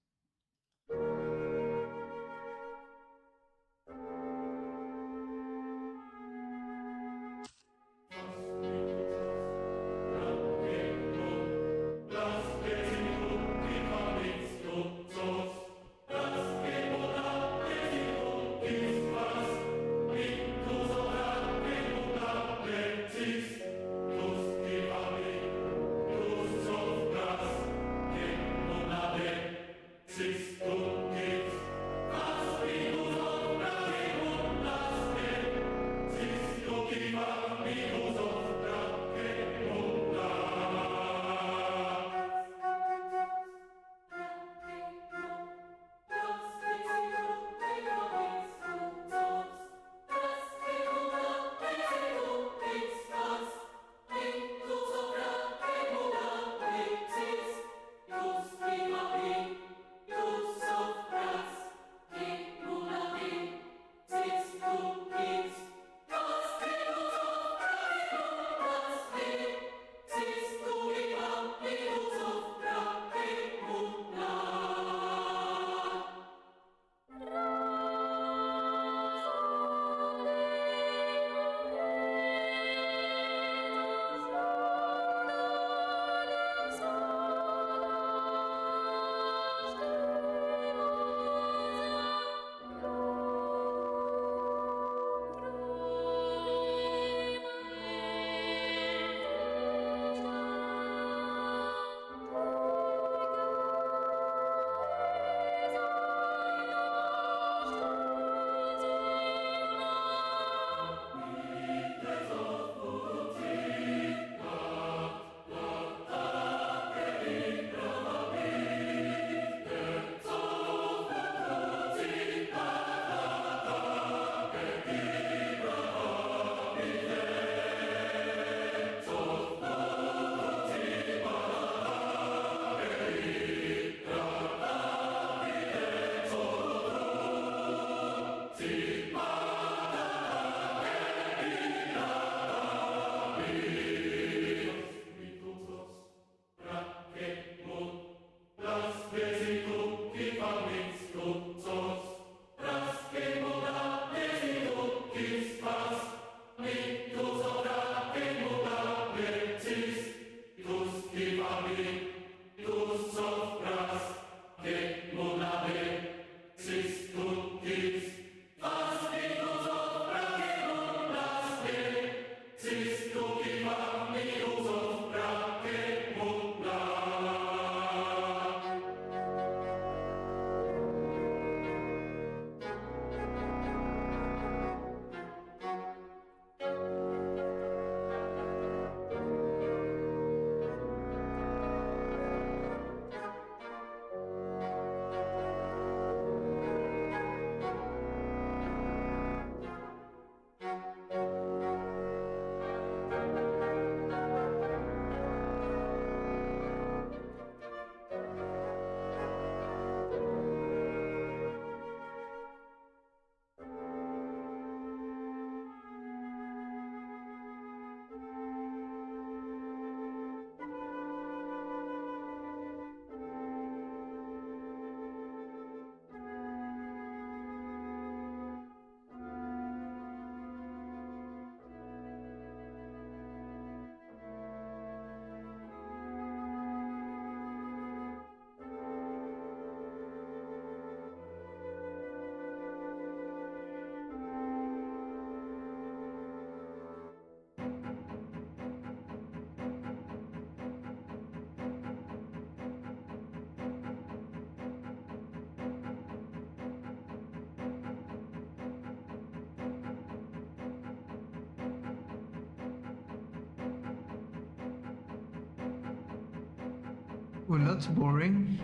Well, that's boring.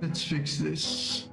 Let's fix this.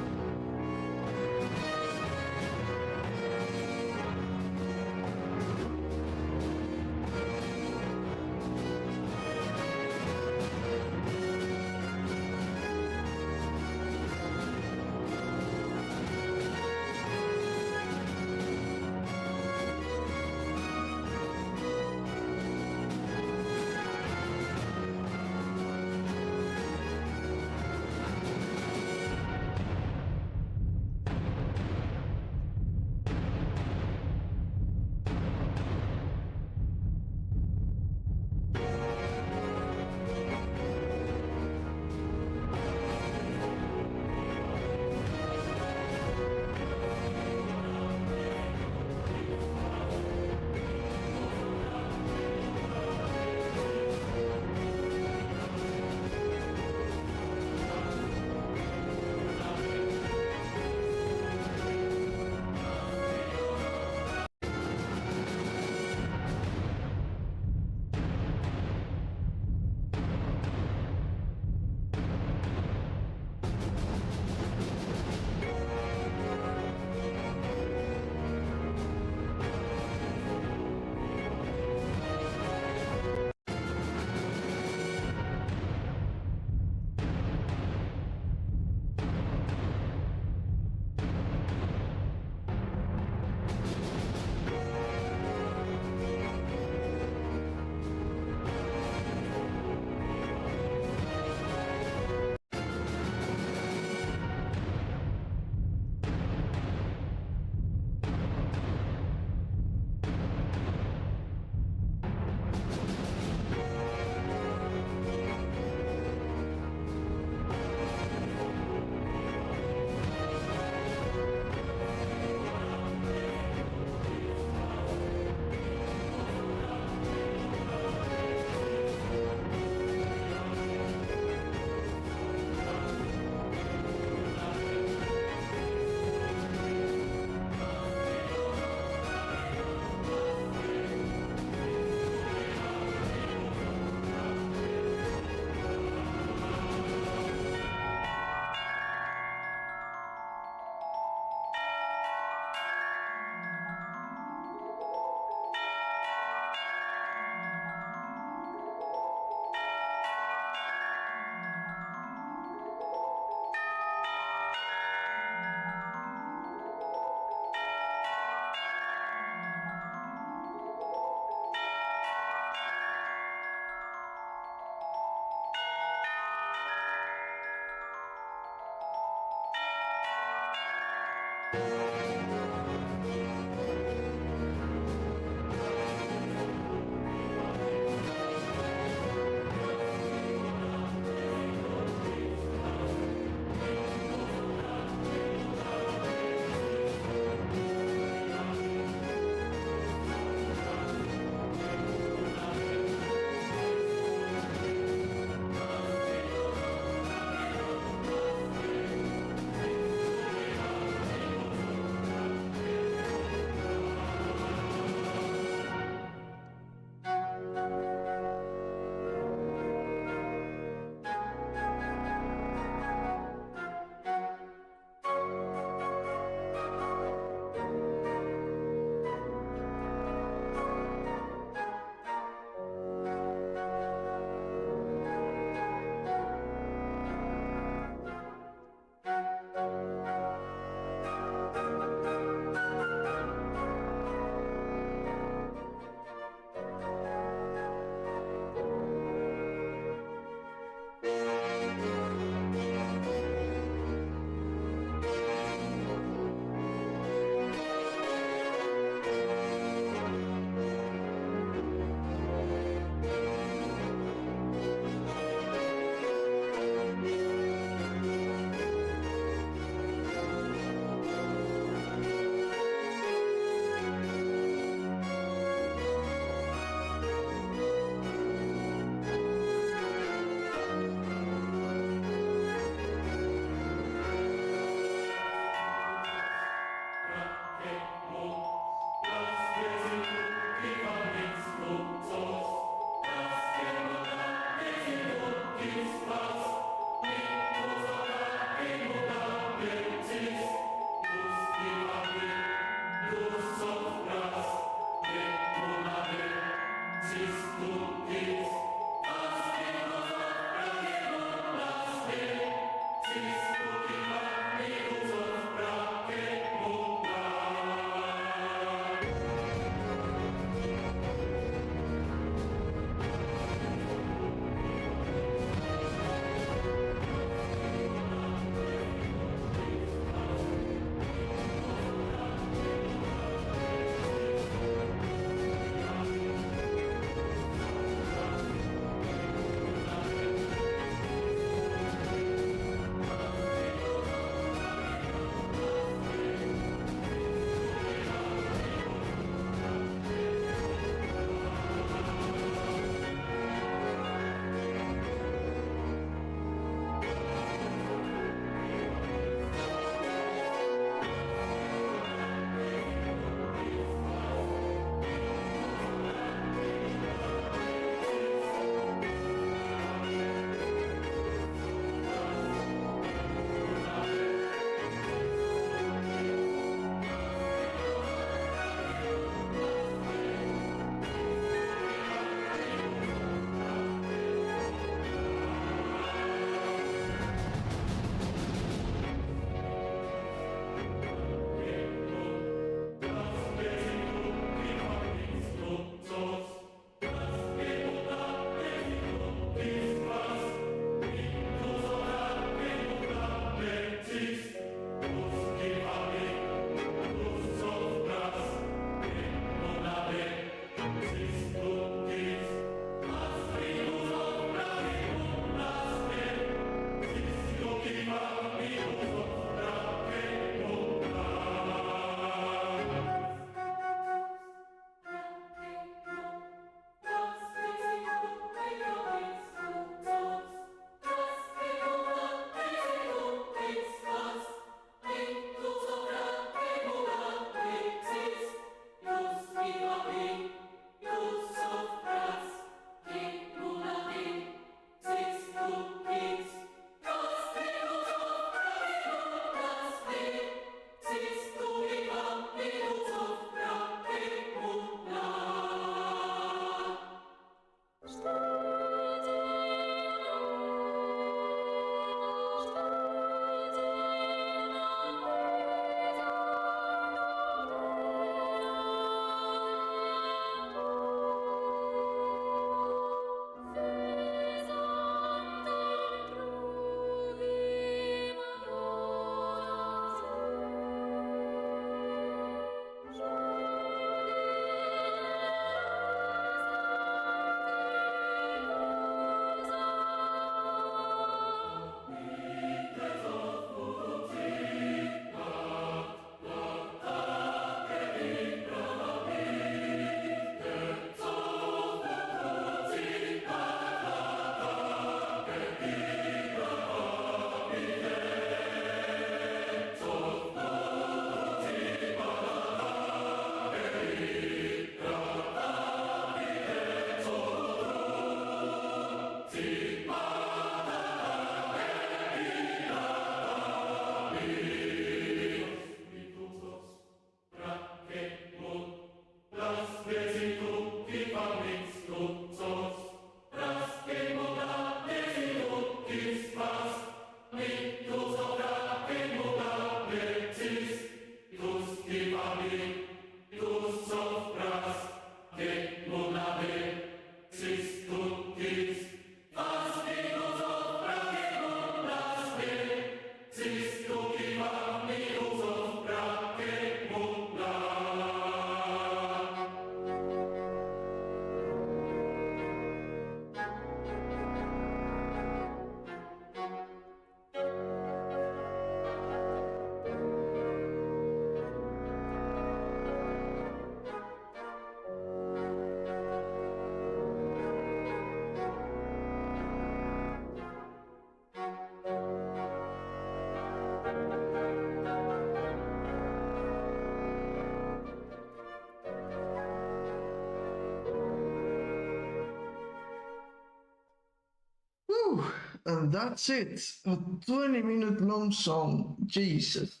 Whew, and that's it. A 20-minute long song. Jesus.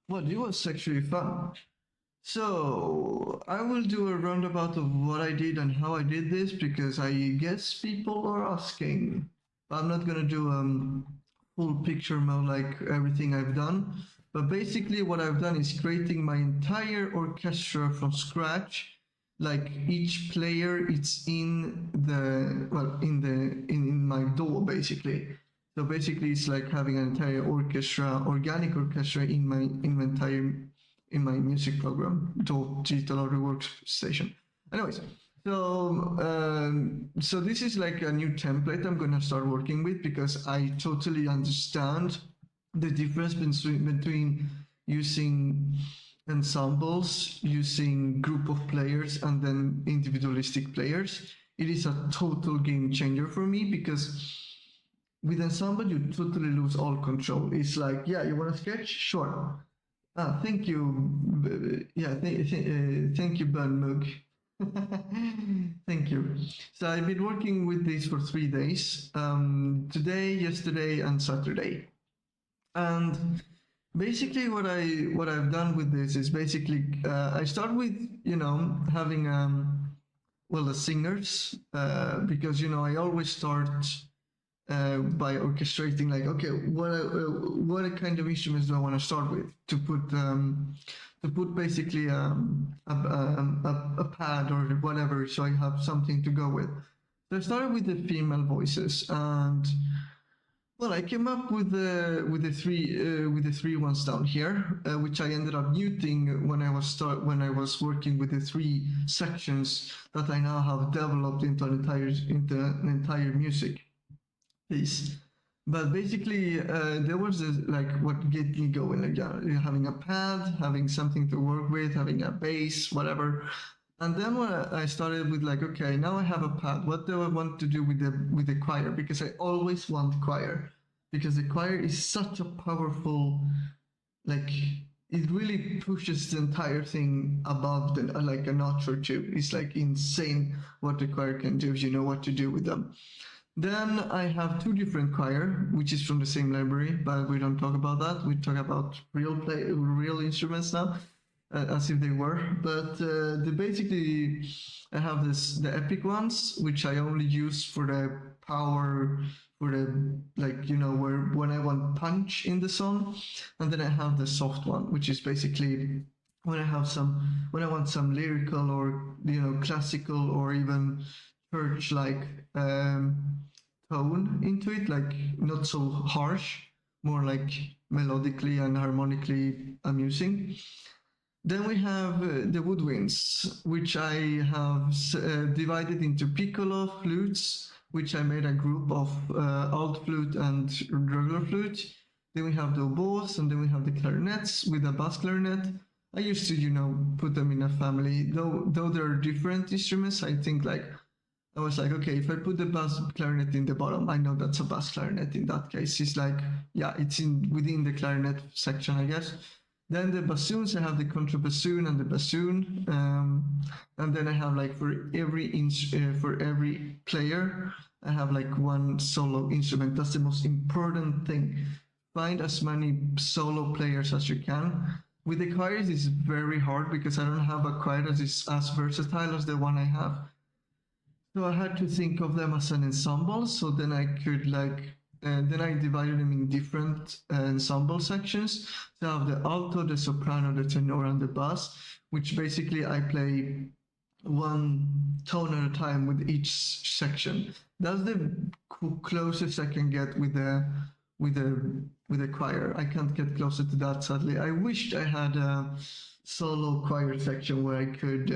Well, it was actually fun. So I will do a roundabout of what I did and how I did this because I guess people are asking. I'm not gonna do full picture mode like everything I've done, but basically what I've done is creating my entire orchestra from scratch. Like each player, it's in the in my DAW basically. So basically, it's like having an entire orchestra, organic orchestra in my music program, digital audio workstation. Anyways, so this is like a new template I'm gonna start working with because I totally understand the difference between using ensembles, using group of players, and then individualistic players. It is a total game changer for me because with ensemble, you totally lose all control. It's like, yeah, you want to sketch? Sure. Ah, thank you. Yeah, thank you, Ben Moog. Thank you. So I've been working with this for 3 days, today, yesterday, and Saturday. And basically what I've done with this is basically I start with, having the singers, because, I always start by orchestrating, like, okay, what kind of instruments do I want to start with to put basically a pad or whatever, so I have something to go with. So I started with the female voices, and well, I came up with the three ones down here, which I ended up muting when I was working with the 3 sections that I now have developed into an entire music piece. But basically, there was this, like, what get me going, like, having a pad, having something to work with, having a bass, whatever. And then when I started with, like, okay, now I have a pad. What do I want to do with the choir? Because I always want choir, because the choir is such a powerful, like, it really pushes the entire thing above like a notch or two. It's like insane what the choir can do if you know what to do with them. Then I have 2 different choir, which is from the same library, but we don't talk about that. We talk about real instruments now, as if they were. But basically, I have the epic ones, which I only use for the power, for the, like, where when I want punch in the song. And then I have the soft one, which is basically when I want some lyrical or classical or even church-like tone into it, like not so harsh, more like melodically and harmonically amusing. Then we have the woodwinds, which I have divided into piccolo flutes, which I made a group of alt flute and regular flute. Then we have the oboes, and then we have the clarinets with a bass clarinet. I used to, put them in a family, though they're different instruments. I think, like, I was like, okay, if I put the bass clarinet in the bottom, I know that's a bass clarinet in that case. It's like, yeah, it's within the clarinet section, I guess. Then the bassoons, I have the contrabassoon and the bassoon. And then I have, like, for every player, I have like one solo instrument. That's the most important thing. Find as many solo players as you can. With the choirs, it's very hard because I don't have a choir that is as versatile as the one I have. So I had to think of them as an ensemble. So then I could, like, then I divided them in different ensemble sections. So I have the alto, the soprano, the tenor, and the bass, which basically I play one tone at a time with each section. That's the closest I can get with the choir. I can't get closer to that, sadly. I wished I had a solo choir section where I could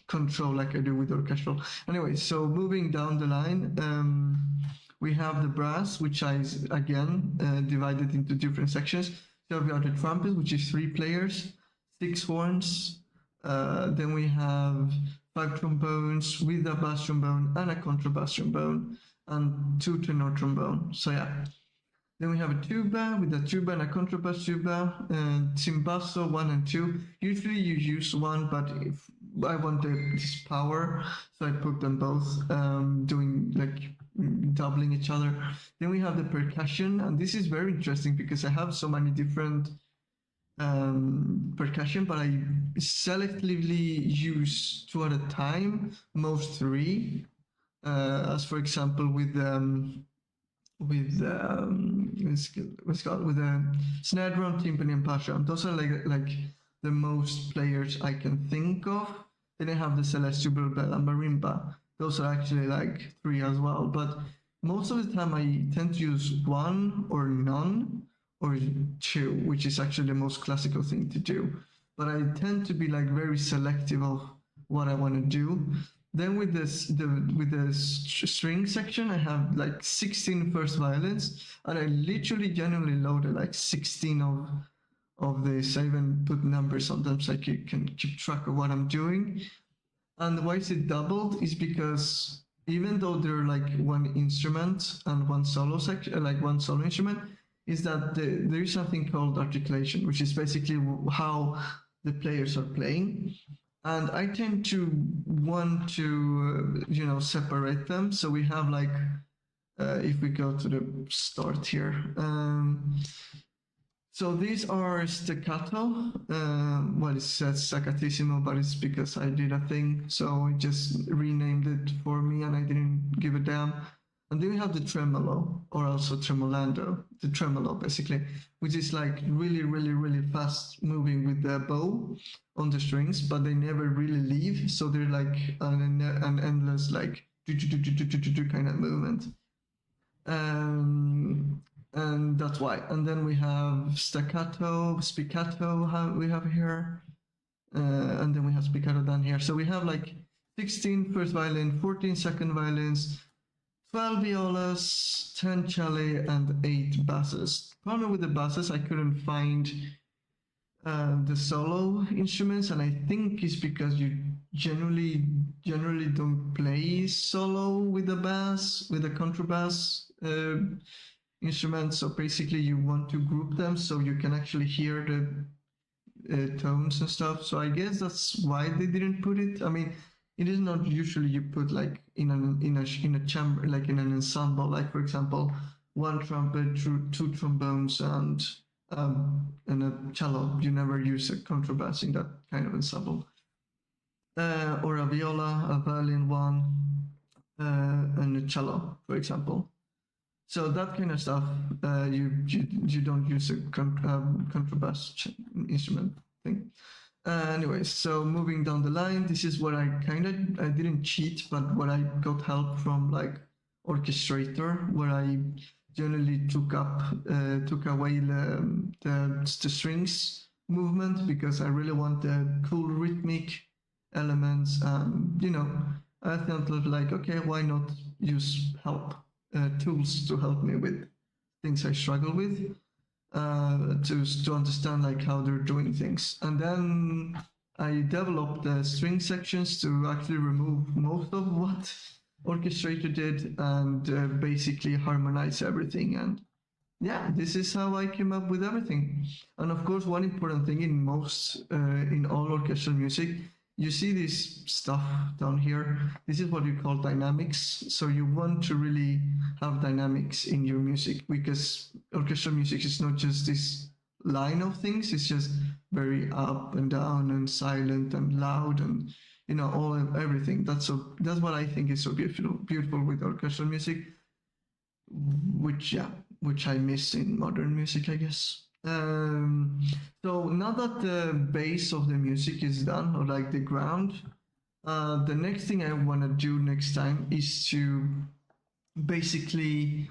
control like I do with orchestral. Anyway, so moving down the line, we have the brass, which I, again, divided into different sections. So we have the trumpet, which is 3 players, 6 horns. Then we have 5 trombones with a bass trombone and a contrabass trombone, and 2 tenor trombone. So yeah. Then we have a tuba with a tuba and a contrabass tuba, and timbasso 1 and 2. Usually you use 1, but if I want this power, so I put them both, doing like doubling each other. Then we have the percussion, and this is very interesting because I have so many different percussion, but I selectively use 2 at a time, most 3. As for example, with what's called with snare drum, timpani, and bass drum. Those are like the most players I can think of. Then I have the celestial bell and marimba. Those are actually like 3 as well. But most of the time I tend to use 1 or none or 2, which is actually the most classical thing to do. But I tend to be like very selective of what I want to do. Then with the string section, I have like 16 first violins, and I literally genuinely loaded like 16 of this. I even put numbers on them so I can keep track of what I'm doing. And why is it doubled is because even though they're like one instrument and one solo section, like one solo instrument, is that there is something called articulation, which is basically how the players are playing. And I tend to want to, separate them. So we have like, if we go to the start here. So these are staccato. Well, it says staccatissimo, but it's because I did a thing. So it just renamed it for me and I didn't give a damn. And then we have the tremolo, or also tremolando, the tremolo basically, which is like really, really, really fast moving with the bow on the strings, but they never really leave. So they're like an endless like kind of movement. And that's why. And then we have staccato, spiccato we have here. And then we have spiccato down here. So we have like 16 first violin, 14 second violins, 12 violas, 10 cello, and 8 basses. Problem with the basses, I couldn't find the solo instruments, and I think it's because you generally don't play solo with the bass, with the contrabass instrument. So basically, you want to group them so you can actually hear the tones and stuff. So I guess that's why they didn't put it. I mean, it is not usually you put like in a chamber, like in an ensemble, like for example, 1 trumpet, 2 trombones, and a cello. You never use a contrabass in that kind of ensemble. Or a viola, a violin, 1, and a cello, for example. So that kind of stuff, you don't use a contrabass instrument thing. Anyways, so moving down the line, this is what I didn't cheat, but what I got help from like Orchestrator, where I generally took away the strings movement because I really want the cool rhythmic elements. I felt like, okay, why not use help tools to help me with things I struggle with. To understand like how they're doing things. And then I developed the string sections to actually remove most of what Orchestrator did and basically harmonize everything. And yeah, this is how I came up with everything. And of course, one important thing in all orchestral music, you see this stuff down here. This is what we call dynamics. So you want to really have dynamics in your music because orchestral music is not just this line of things. It's just very up and down and silent and loud and everything. That's what I think is so beautiful with orchestral music, which I miss in modern music, I guess. So now that the base of the music is done, or like the ground, the next thing I want to do next time is to basically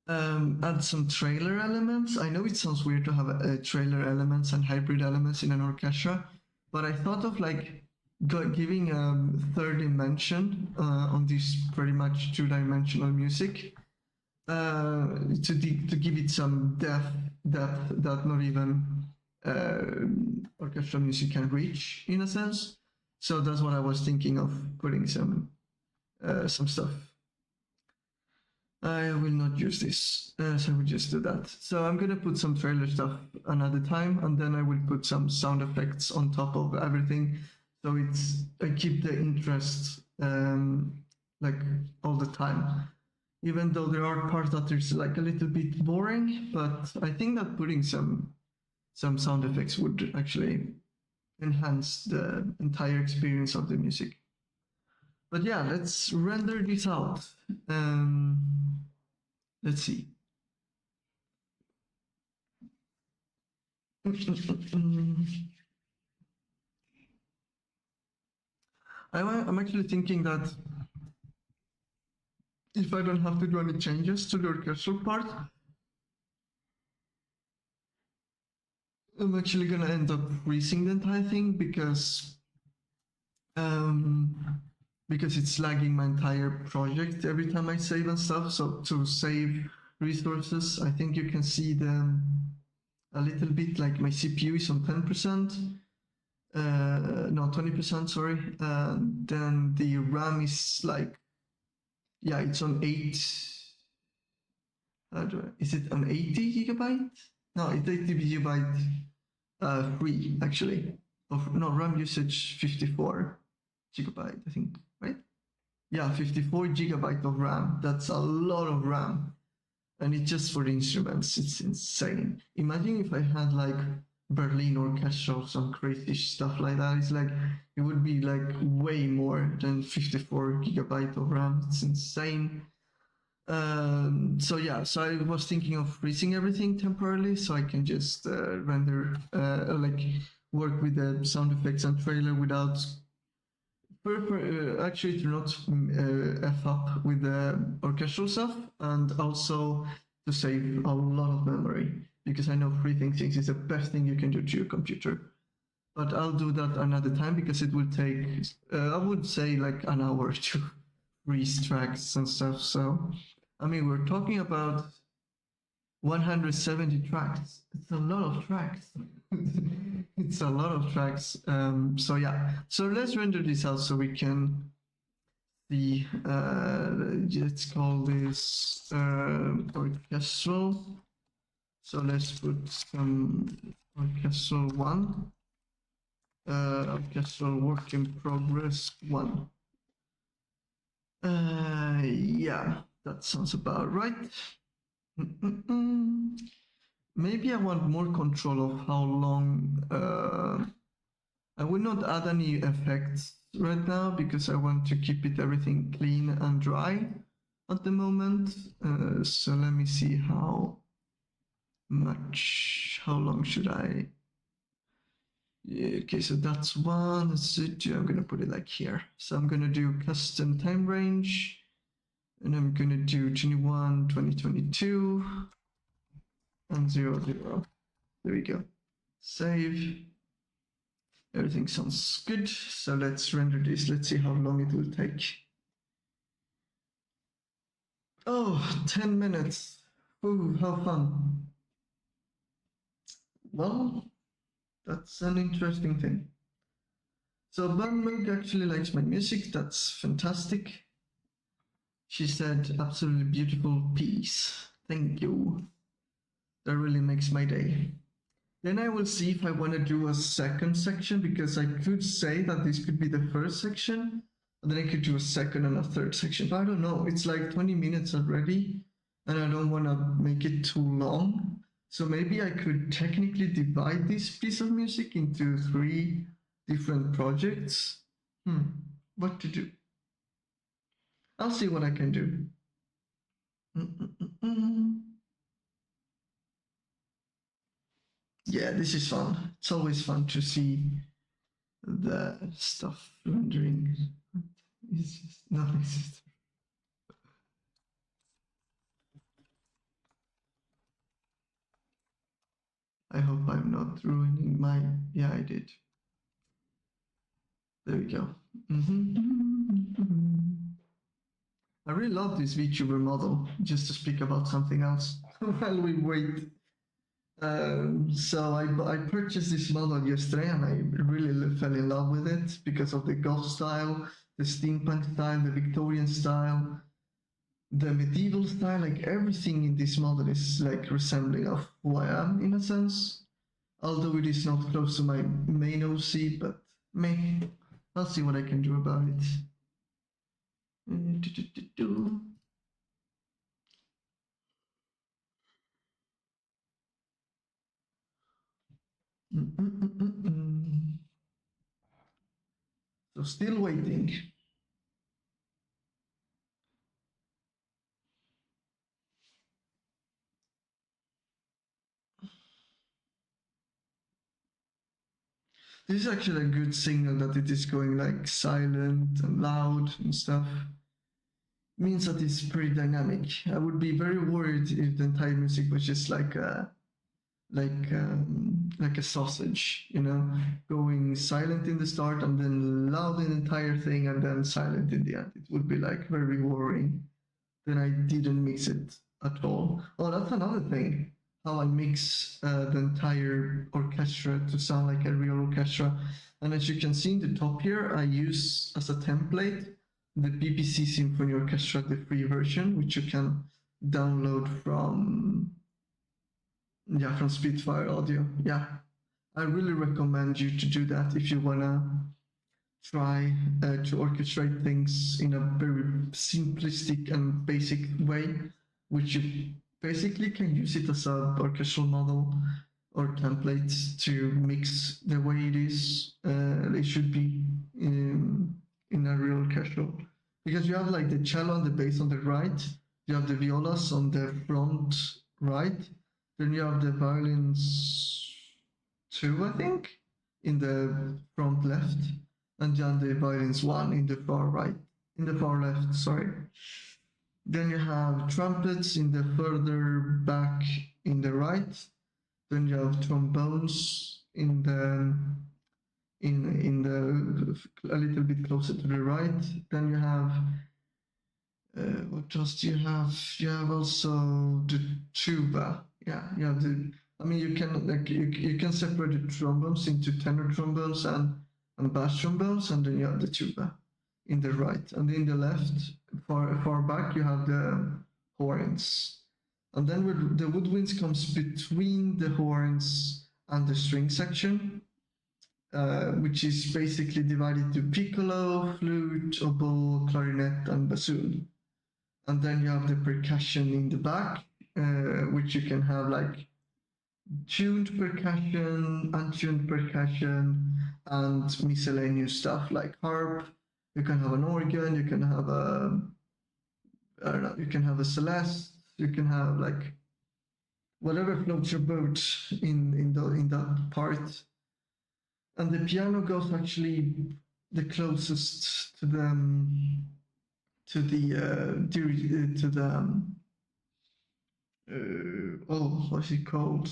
add some trailer elements. I know it sounds weird to have trailer elements and hybrid elements in an orchestra, but I thought of like giving a third dimension on this pretty much 2-dimensional music to give it some depth that not even orchestral music can reach in a sense. So that's what I was thinking of putting some stuff. I will not use this, so we'll just do that. So I'm gonna put some trailer stuff another time, and then I will put some sound effects on top of everything. So I keep the interest like all the time. even though there are parts that is like a little bit boring, but I think that putting some sound effects would actually enhance the entire experience of the music. But yeah, let's render this out. Let's see. I'm actually thinking that if I don't have to do any changes to the orchestral part, I'm actually gonna end up freezing the entire thing because it's lagging my entire project every time I save and stuff. So to save resources, I think you can see them a little bit, like my CPU is on 10%, no 20%, sorry. Then the RAM is like, yeah, it's on 8. Is it on 80 gigabyte? No, it's 80 gigabyte free actually. No, RAM usage 54 gigabyte, I think, right? Yeah, 54 gigabyte of RAM. That's a lot of RAM. And it's just for the instruments. It's insane. Imagine if I had like Berlin Orchestra or some crazy stuff like that. It's like, it would be like way more than 54 gigabyte of RAM. It's insane. So yeah, so I was thinking of freezing everything temporarily so I can just render, like work with the sound effects and trailer without actually to not f up with the orchestral stuff, and also to save a lot of memory, because I know freezing things is the best thing you can do to your computer. But I'll do that another time because it will take, I would say, like an hour to freeze tracks and stuff. So, I mean, we're talking about 170 tracks. It's a lot of tracks. It's a lot of tracks. So yeah, so let's render this out so we can see. Let's call this orchestral. So let's put some orchestral 1. Orchestral work in progress 1. Yeah, that sounds about right. Maybe I want more control of how long. I will not add any effects right now because I want to keep everything clean and dry at the moment. So let me see how long should I? Yeah, okay, so that's 1. That's 2. I'm gonna put it like here. So I'm gonna do custom time range, and I'm gonna do 21, 2022, and 0, 0. There we go. Save. Everything sounds good. So let's render this. Let's see how long it will take. Oh, 10 minutes. Ooh, how fun. Well, that's an interesting thing. So Banmug actually likes my music. That's fantastic. She said, absolutely beautiful piece. Thank you. That really makes my day. Then I will see if I want to do a second section, because I could say that this could be the first section, and then I could do a second and a third section. But I don't know. It's like 20 minutes already, and I don't want to make it too long. So maybe I could technically divide this piece of music into 3 different projects. What to do? I'll see what I can do. Yeah, this is fun. It's always fun to see the stuff rendering. It's just nothing. I hope I'm not ruining my. Yeah, I did. There we go. I really love this VTuber model, just to speak about something else while we wait. So I purchased this model yesterday, and I really fell in love with it because of the goth style, the steampunk style, the Victorian style, the medieval style. Like everything in this model is like resembling of who I am in a sense. Although it is not close to my main OC, but maybe I'll see what I can do about it. So still waiting. This is actually a good signal that it is going like silent and loud and stuff. Means that it's pretty dynamic. I would be very worried if the entire music was just like a sausage, you know, going silent in the start and then loud in the entire thing and then silent in the end. It would be like very worrying. Then I didn't mix it at all. Oh, that's another thing. How I mix the entire orchestra to sound like a real orchestra. And as you can see in the top here, I use as a template the BBC Symphony Orchestra, the free version, which you can download from Spitfire Audio. Yeah, I really recommend you to do that if you wanna try to orchestrate things in a very simplistic and basic way, which you basically can use it as an orchestral model or template to mix the way it is. It should be in a real orchestral, because you have like the cello and the bass on the right, you have the violas on the front right, then you have the violins too, I think, in the front left, and then the violins one in the far right, in the far left, sorry. Then you have trumpets in the further back in the right. Then you have trombones in the a little bit closer to the right. Then you have what else do you have? You have also the tuba. Yeah, you have the. I mean, you can like you can separate the trombones into tenor trombones and bass trombones, and then you have the tuba in the right, and in the left, far back, you have the horns. And then the woodwinds comes between the horns and the string section, which is basically divided to piccolo, flute, oboe, clarinet, and bassoon. And then you have the percussion in the back, which you can have like tuned percussion, untuned percussion, and miscellaneous stuff like harp. You can have an organ, you can have a, I don't know, you can have a celeste, you can have like whatever floats your boat in that part. And the piano goes actually the closest to the oh, what's it called?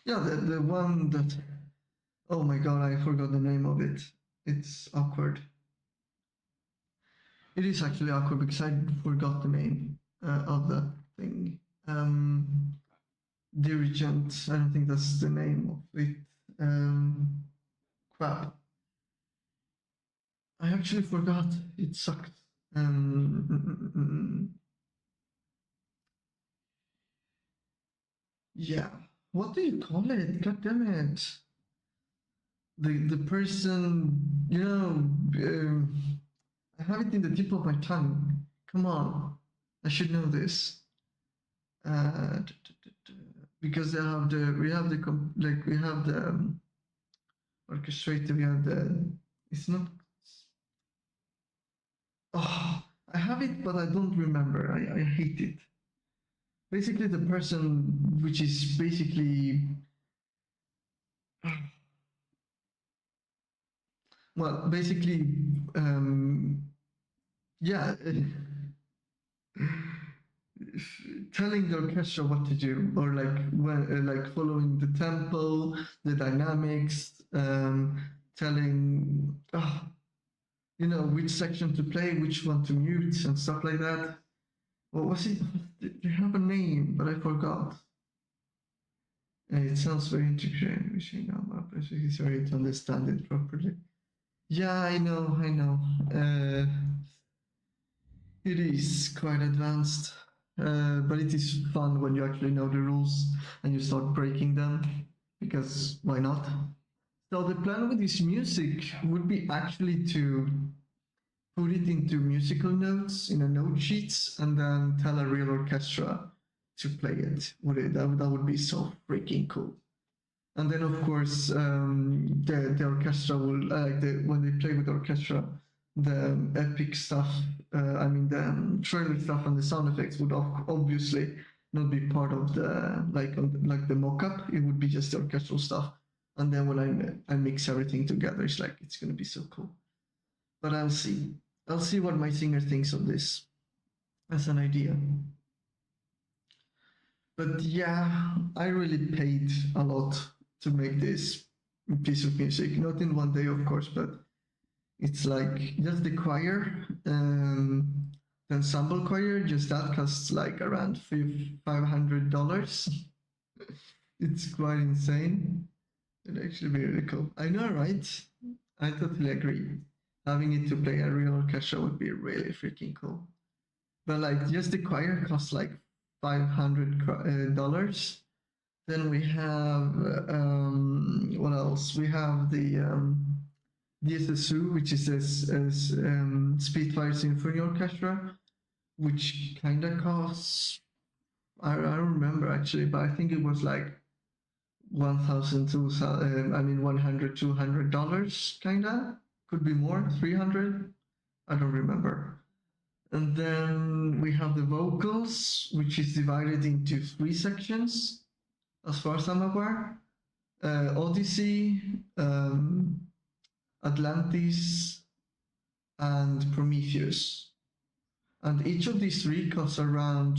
Yeah, the one that, oh my god, I forgot the name of it. It's awkward. It is actually awkward because I forgot the name of that thing. Dirigent, I don't think that's the name of it. Crap. I actually forgot. It sucked. Yeah. What do you call it? God damn it. The person, you know, I have it in the tip of my tongue. Come on. I should know this. Because we have the orchestrator, we have the, it's not, oh, I have it, but I don't remember. I hate it. Basically, the person, which is basically, well, basically, yeah, telling the orchestra what to do, or like when, like following the tempo, the dynamics, telling, you know, which section to play, which one to mute, and stuff like that. What was it? They have a name, but I forgot. It sounds very integrated. Wishing now, I'm sorry to understand it properly. Yeah, I know. It is quite advanced, but it is fun when you actually know the rules and you start breaking them, because why not? So the plan with this music would be actually to put it into musical notes in a note sheets and then tell a real orchestra to play it. That would be so freaking cool. And then of course the orchestra will when they play with orchestra, the epic stuff, I mean the trailer stuff and the sound effects would obviously not be part of the like the mock-up. It would be just the orchestral stuff. And then when I mix everything together, it's gonna be so cool. But I'll see. I'll see what my singer thinks of this as an idea. But yeah, I really paid a lot to make this piece of music. Not in one day, of course, but it's like just the choir, the ensemble choir, just that costs like around $500. It's quite insane. It'd actually be really cool. I know, right? I totally agree. Having it to play a real orchestra would be really freaking cool. But like just the choir costs like $500. Then we have what else? We have the DSSU, which is this Spitfire Symphony Orchestra, which kind of costs, I don't remember actually, but I think it was like $1,000, $100, $200, kind of. Could be more, 300. I don't remember. And then we have the vocals, which is divided into 3 sections, as far as I'm aware. Odyssey, Atlantis, and Prometheus. And each of these 3 costs around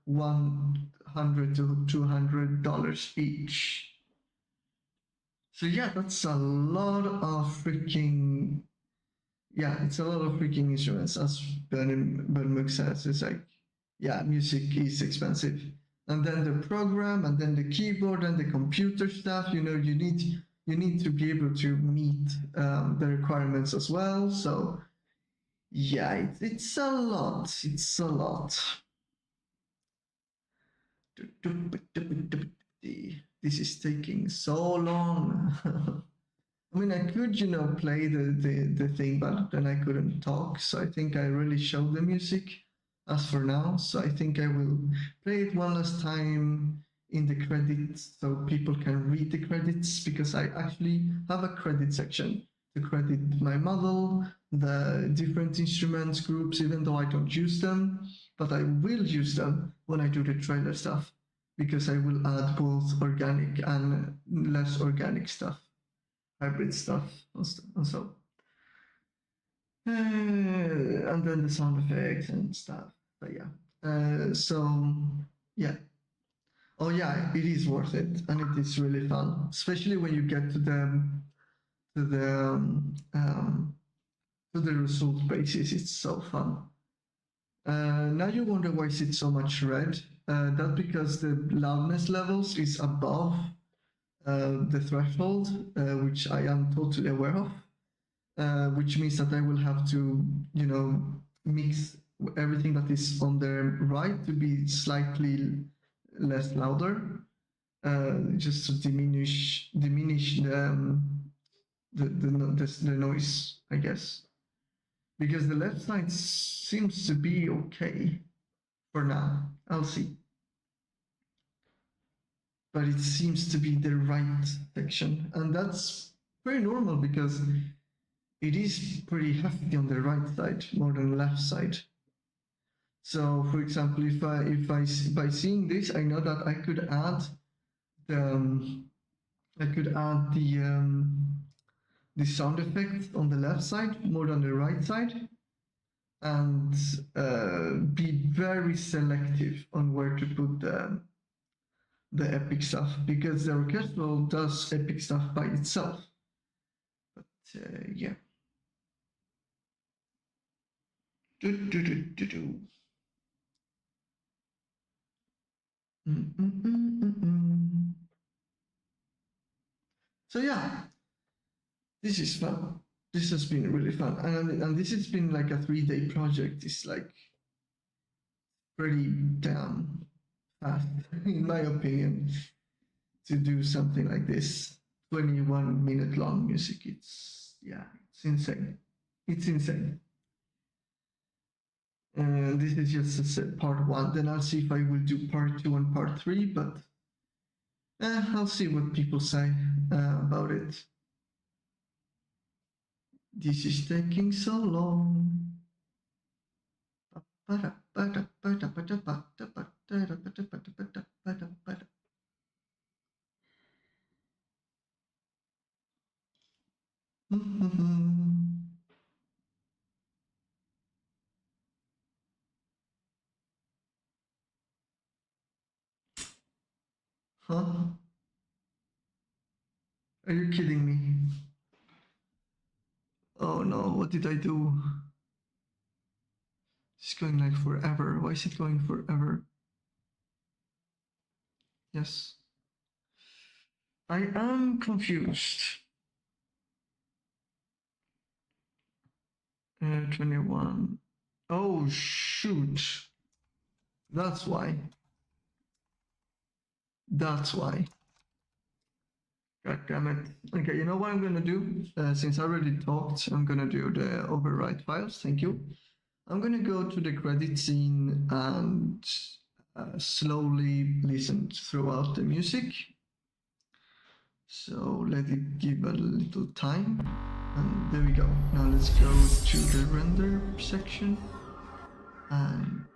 $100 to $200 each. So yeah, that's a lot of freaking, it's a lot of freaking instruments, as Bernmug says. It's like, yeah, music is expensive. And then the program, and then the keyboard, and the computer stuff, you need to be able to meet the requirements as well. So yeah, it's a lot. It's a lot. This is taking so long. I mean, I could, play the thing, but then I couldn't talk. So I think I really showed the music as for now. So I think I will play it one last time in the credits so people can read the credits, because I actually have a credit section to credit my model, the different instruments groups, even though I don't use them, but I will use them when I do the trailer stuff, because I will add both organic and less organic stuff, hybrid stuff, and so. And then the sound effects and stuff. But yeah. So yeah. Oh yeah, it is worth it, and it is really fun, especially when you get to the result basis. It's so fun. Now you wonder why is it so much red? That's because the loudness levels is above the threshold, which I am totally aware of, which means that I will have to, mix everything that is on the right to be slightly less louder, just to diminish the noise, I guess. Because the left side seems to be okay for now. I'll see. But it seems to be the right section, and that's very normal because it is pretty hefty on the right side more than the left side. So, for example, if by seeing this, I know that I could add the sound effect on the left side more than the right side, and be very selective on where to put the epic stuff, because the orchestral does epic stuff by itself. But yeah. So yeah, this is fun. This has been really fun, and this has been like a 3-day project. It's like pretty damn fast, in my opinion, to do something like this. 21-minute long music. It's insane. It's insane. And this is just part 1. Then I'll see if I will do part 2 and part 3, but I'll see what people say about it. This is taking so long. Huh? Are you kidding me? Oh no, what did I do? It's going like forever. Why is it going forever? Yes. I am confused. 21. Oh shoot. That's why. That's why. God damn it. Okay, you know what I'm gonna do? Since I already talked, I'm gonna do the overwrite files. Thank you. I'm gonna go to the credit scene and slowly listen throughout the music. So let it give a little time. And there we go. Now let's go to the render section and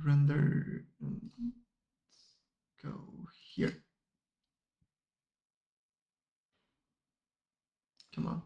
render. Go here. Come on.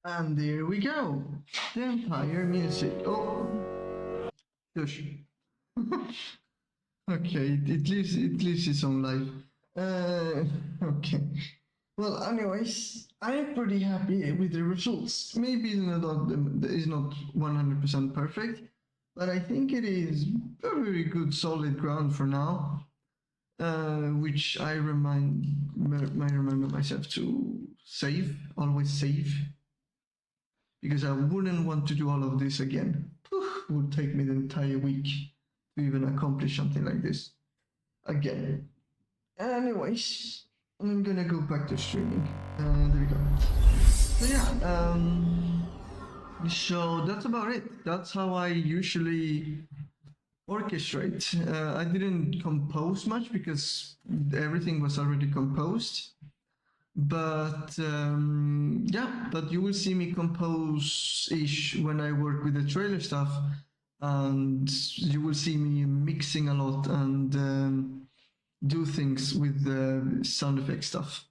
And there we go. The entire music. Oh, gosh. Okay, it lives its own life. Okay. Well, anyways, I'm pretty happy with the results. Maybe it's not 100% perfect, but I think it is a very good solid ground for now, which might remember myself to save, always save, because I wouldn't want to do all of this again. It would take me the entire week to even accomplish something like this again. Anyways, I'm gonna go back to streaming. There we go. So yeah, so that's about it. That's how I usually orchestrate. I didn't compose much because everything was already composed. But yeah, but you will see me compose-ish when I work with the trailer stuff, and you will see me mixing a lot and do things with the sound effect stuff.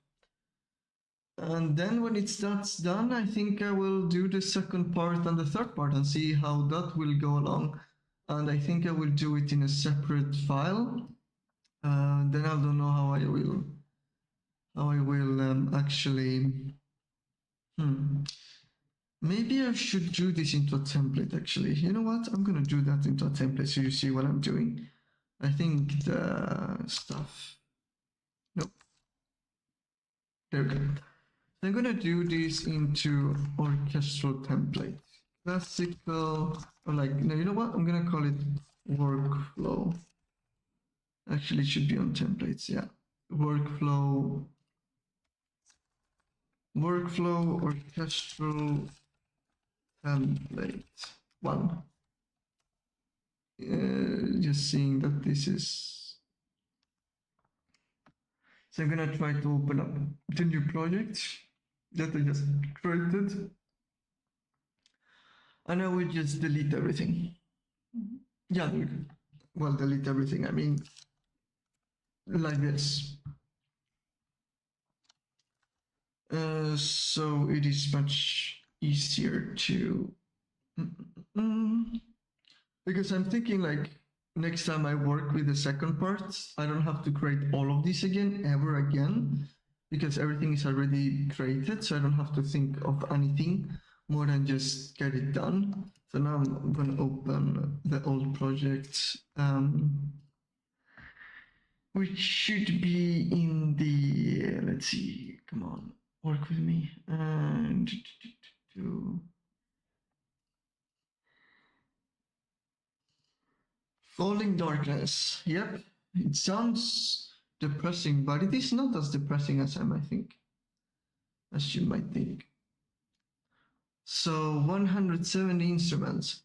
And then when that's done, I think I will do the second part and the third part and see how that will go along. And I think I will do it in a separate file. Then I don't know how I will actually. Maybe I should do this into a template actually. You know what? I'm gonna do that into a template so you see what I'm doing. I think the stuff. Nope. There we go. So I'm gonna do this into orchestral template. Classical, or like, no, you know what? I'm gonna call it workflow. Actually, it should be on templates, yeah. Workflow orchestral template 1. Just seeing that this is. So I'm gonna try to open up the new project that I just created. And I will just delete everything. Yeah, well, delete everything. I mean, like this. So it is much easier to. Because I'm thinking like next time I work with the second part, I don't have to create all of this again, ever again, because everything is already created. So I don't have to think of anything more than just get it done. So now I'm going to open the old project, which should be in the, let's see, come on, work with me. And Falling Darkness. Yep, it sounds depressing, but it is not as depressing as as you might think. So 170 instruments,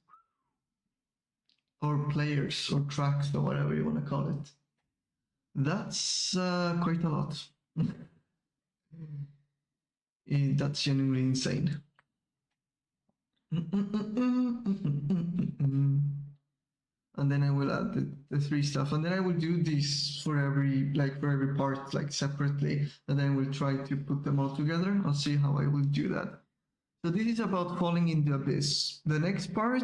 or players, or tracks, or whatever you want to call it. That's quite a lot. That's genuinely insane. And then I will add the 3 stuff, and then I will do this for every part like separately, and then we'll try to put them all together. I'll see how I will do that. So this is about falling in the abyss. The next part,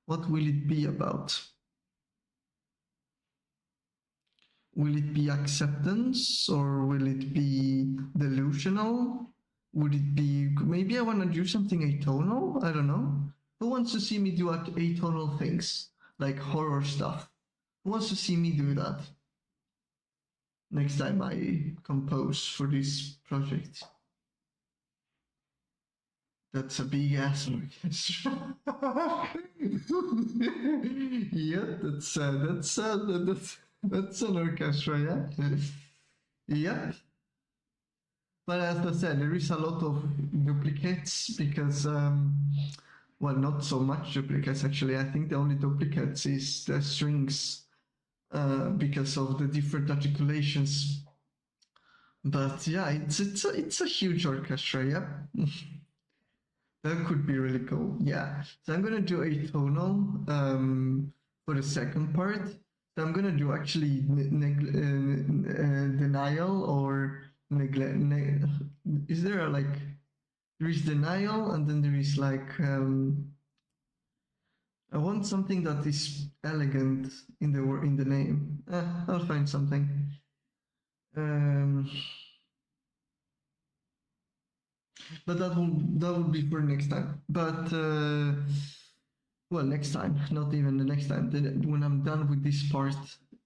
what will it be about? Will it be acceptance, or will it be delusional? Would it be, maybe I want to do something atonal? I don't know. Who wants to see me do atonal things, like horror stuff? Who wants to see me do that next time I compose for this project? That's a big ass orchestra. Yeah, that's an orchestra, yeah. Yep. But as I said, there is a lot of duplicates because, well, not so much duplicates actually. I think the only duplicates is the strings because of the different articulations. But yeah, it's a huge orchestra, yeah. That could be really cool, yeah. So I'm gonna do atonal for the second part. So I'm gonna do actually denial or neglect. Is there a like? There is denial, and then there is like. I want something that is elegant in the name. I'll find something. Um, but that will be for next time. But well, next time, not even the next time. Then when I'm done with this part,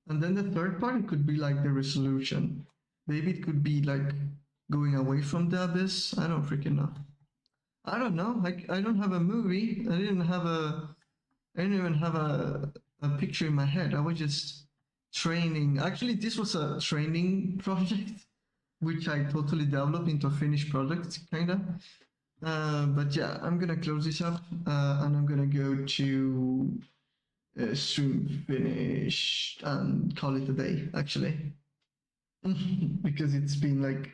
and then the third part, it could be like the resolution. Maybe it could be like going away from the abyss. I don't freaking know. I don't know. I don't have a movie. I didn't even have a picture in my head. I was just training. Actually, this was a training project, which I totally developed into a finished product, kinda. But yeah, I'm gonna close this up, and I'm gonna go to stream finish and call it a day, actually, because it's been like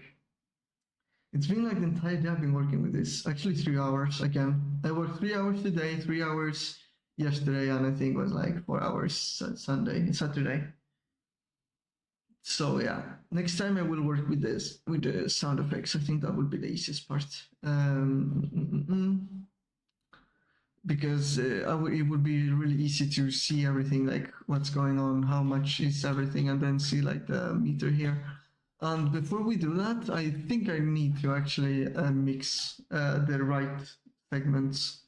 the entire day I've been working with this. Actually, 3 hours again. I worked 3 hours today, 3 hours yesterday, and I think it was like 4 hours Saturday. So yeah, next time I will work with the sound effects. I think that would be the easiest part. Because it would be really easy to see everything, like what's going on, how much is everything, and then see like the meter here. And before we do that, I think I need to actually mix the right segments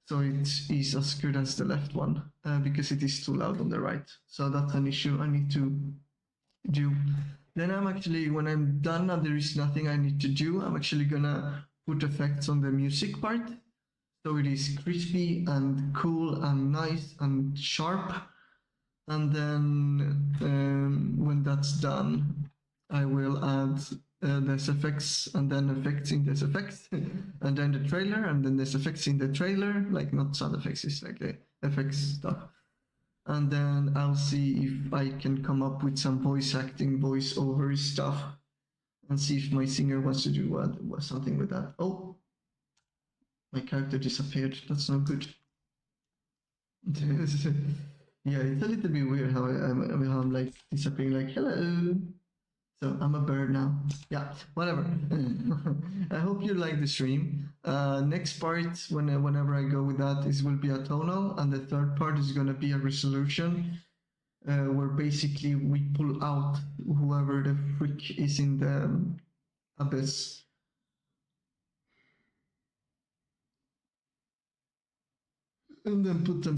so it is as good as the left one, because it is too loud on the right. So that's an issue I need to do. Then when I'm done and there is nothing I need to do, I'm actually gonna put effects on the music part. So it is crispy and cool and nice and sharp. And then when that's done, I will add there's effects and then effects in this effects and then the trailer and then there's effects in the trailer, like not sound effects, it's like the effects stuff. And then I'll see if I can come up with some voice acting, voice over stuff, and see if my singer wants to do something with that. Oh, my character disappeared. That's not good. Yeah, it's a little bit weird how I'm like disappearing, like hello. So I'm a bird now. Yeah, whatever. I hope you like the stream. Next part, whenever I go with that, will be a tonal, and the third part is gonna be a resolution, where basically we pull out whoever the freak is in the abyss. And then put them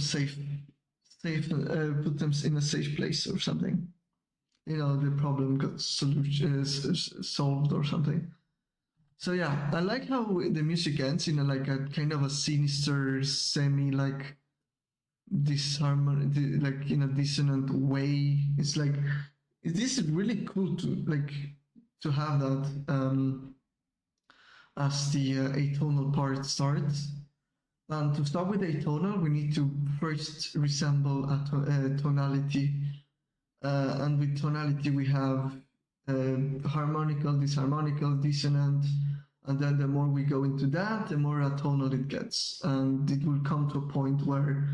put them in a safe place or something. The problem got solved or something. So yeah, I like how the music ends in a kind of a sinister, semi like disharmony, like in a dissonant way. It's like this is really cool to have that as the atonal part starts. And to start with atonal, we need to first resemble a tonality. And with tonality, we have harmonical, disharmonical, dissonant, and then the more we go into that, the more atonal it gets. And it will come to a point where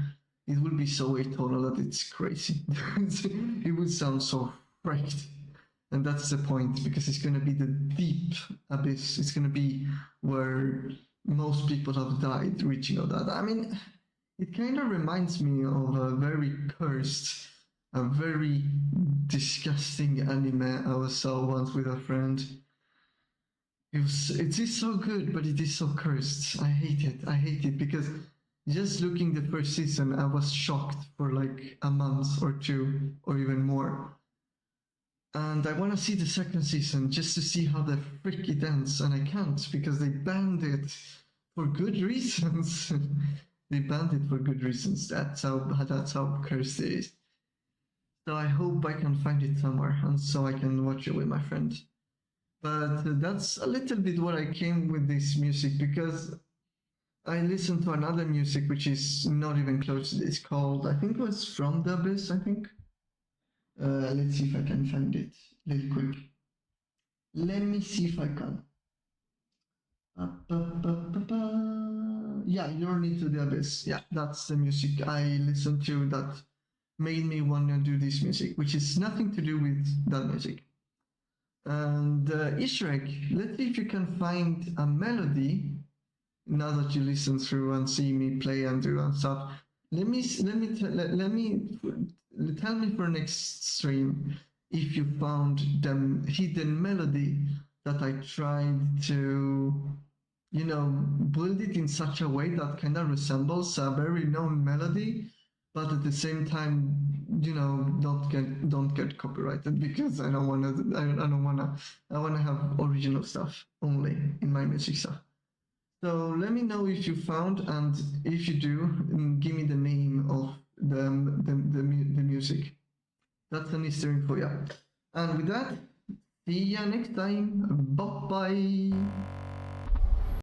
it will be so atonal that it's crazy. It will sound so freaked. And that's the point, because it's going to be the deep abyss. It's going to be where most people have died reaching all that. I mean, it kind of reminds me of a very disgusting anime I saw once with a friend. It is so good, but it is so cursed. I hate it because just looking the first season, I was shocked for like a month or two or even more. And I want to see the second season just to see how the frick it ends, and I can't because they banned it for good reasons. They banned it for good reasons. That's how cursed it is. So I hope I can find it somewhere, and so I can watch it with my friend. But that's a little bit what I came with this music, because I listened to another music which is not even close to this, called, I think it was From the Abyss, I think. Let's see if I can find it real quick. Let me see if I can. Yeah, Journey to the Abyss. Yeah, that's the music I listened to that made me want to do this music, which is nothing to do with that music. And Easter egg, let's see if you can find a melody now that you listen through and see me play and do and stuff. Tell me for next stream if you found the hidden melody that I tried to, you know, build it in such a way that kind of resembles a very known melody, but at the same time, you know, don't get copyrighted, because I don't want to. I don't want to. I want to have original stuff only in my music stuff. So let me know if you found, and if you do, give me the name of the music. That's an Easter egg for you. And with that, see ya next time. Bye bye.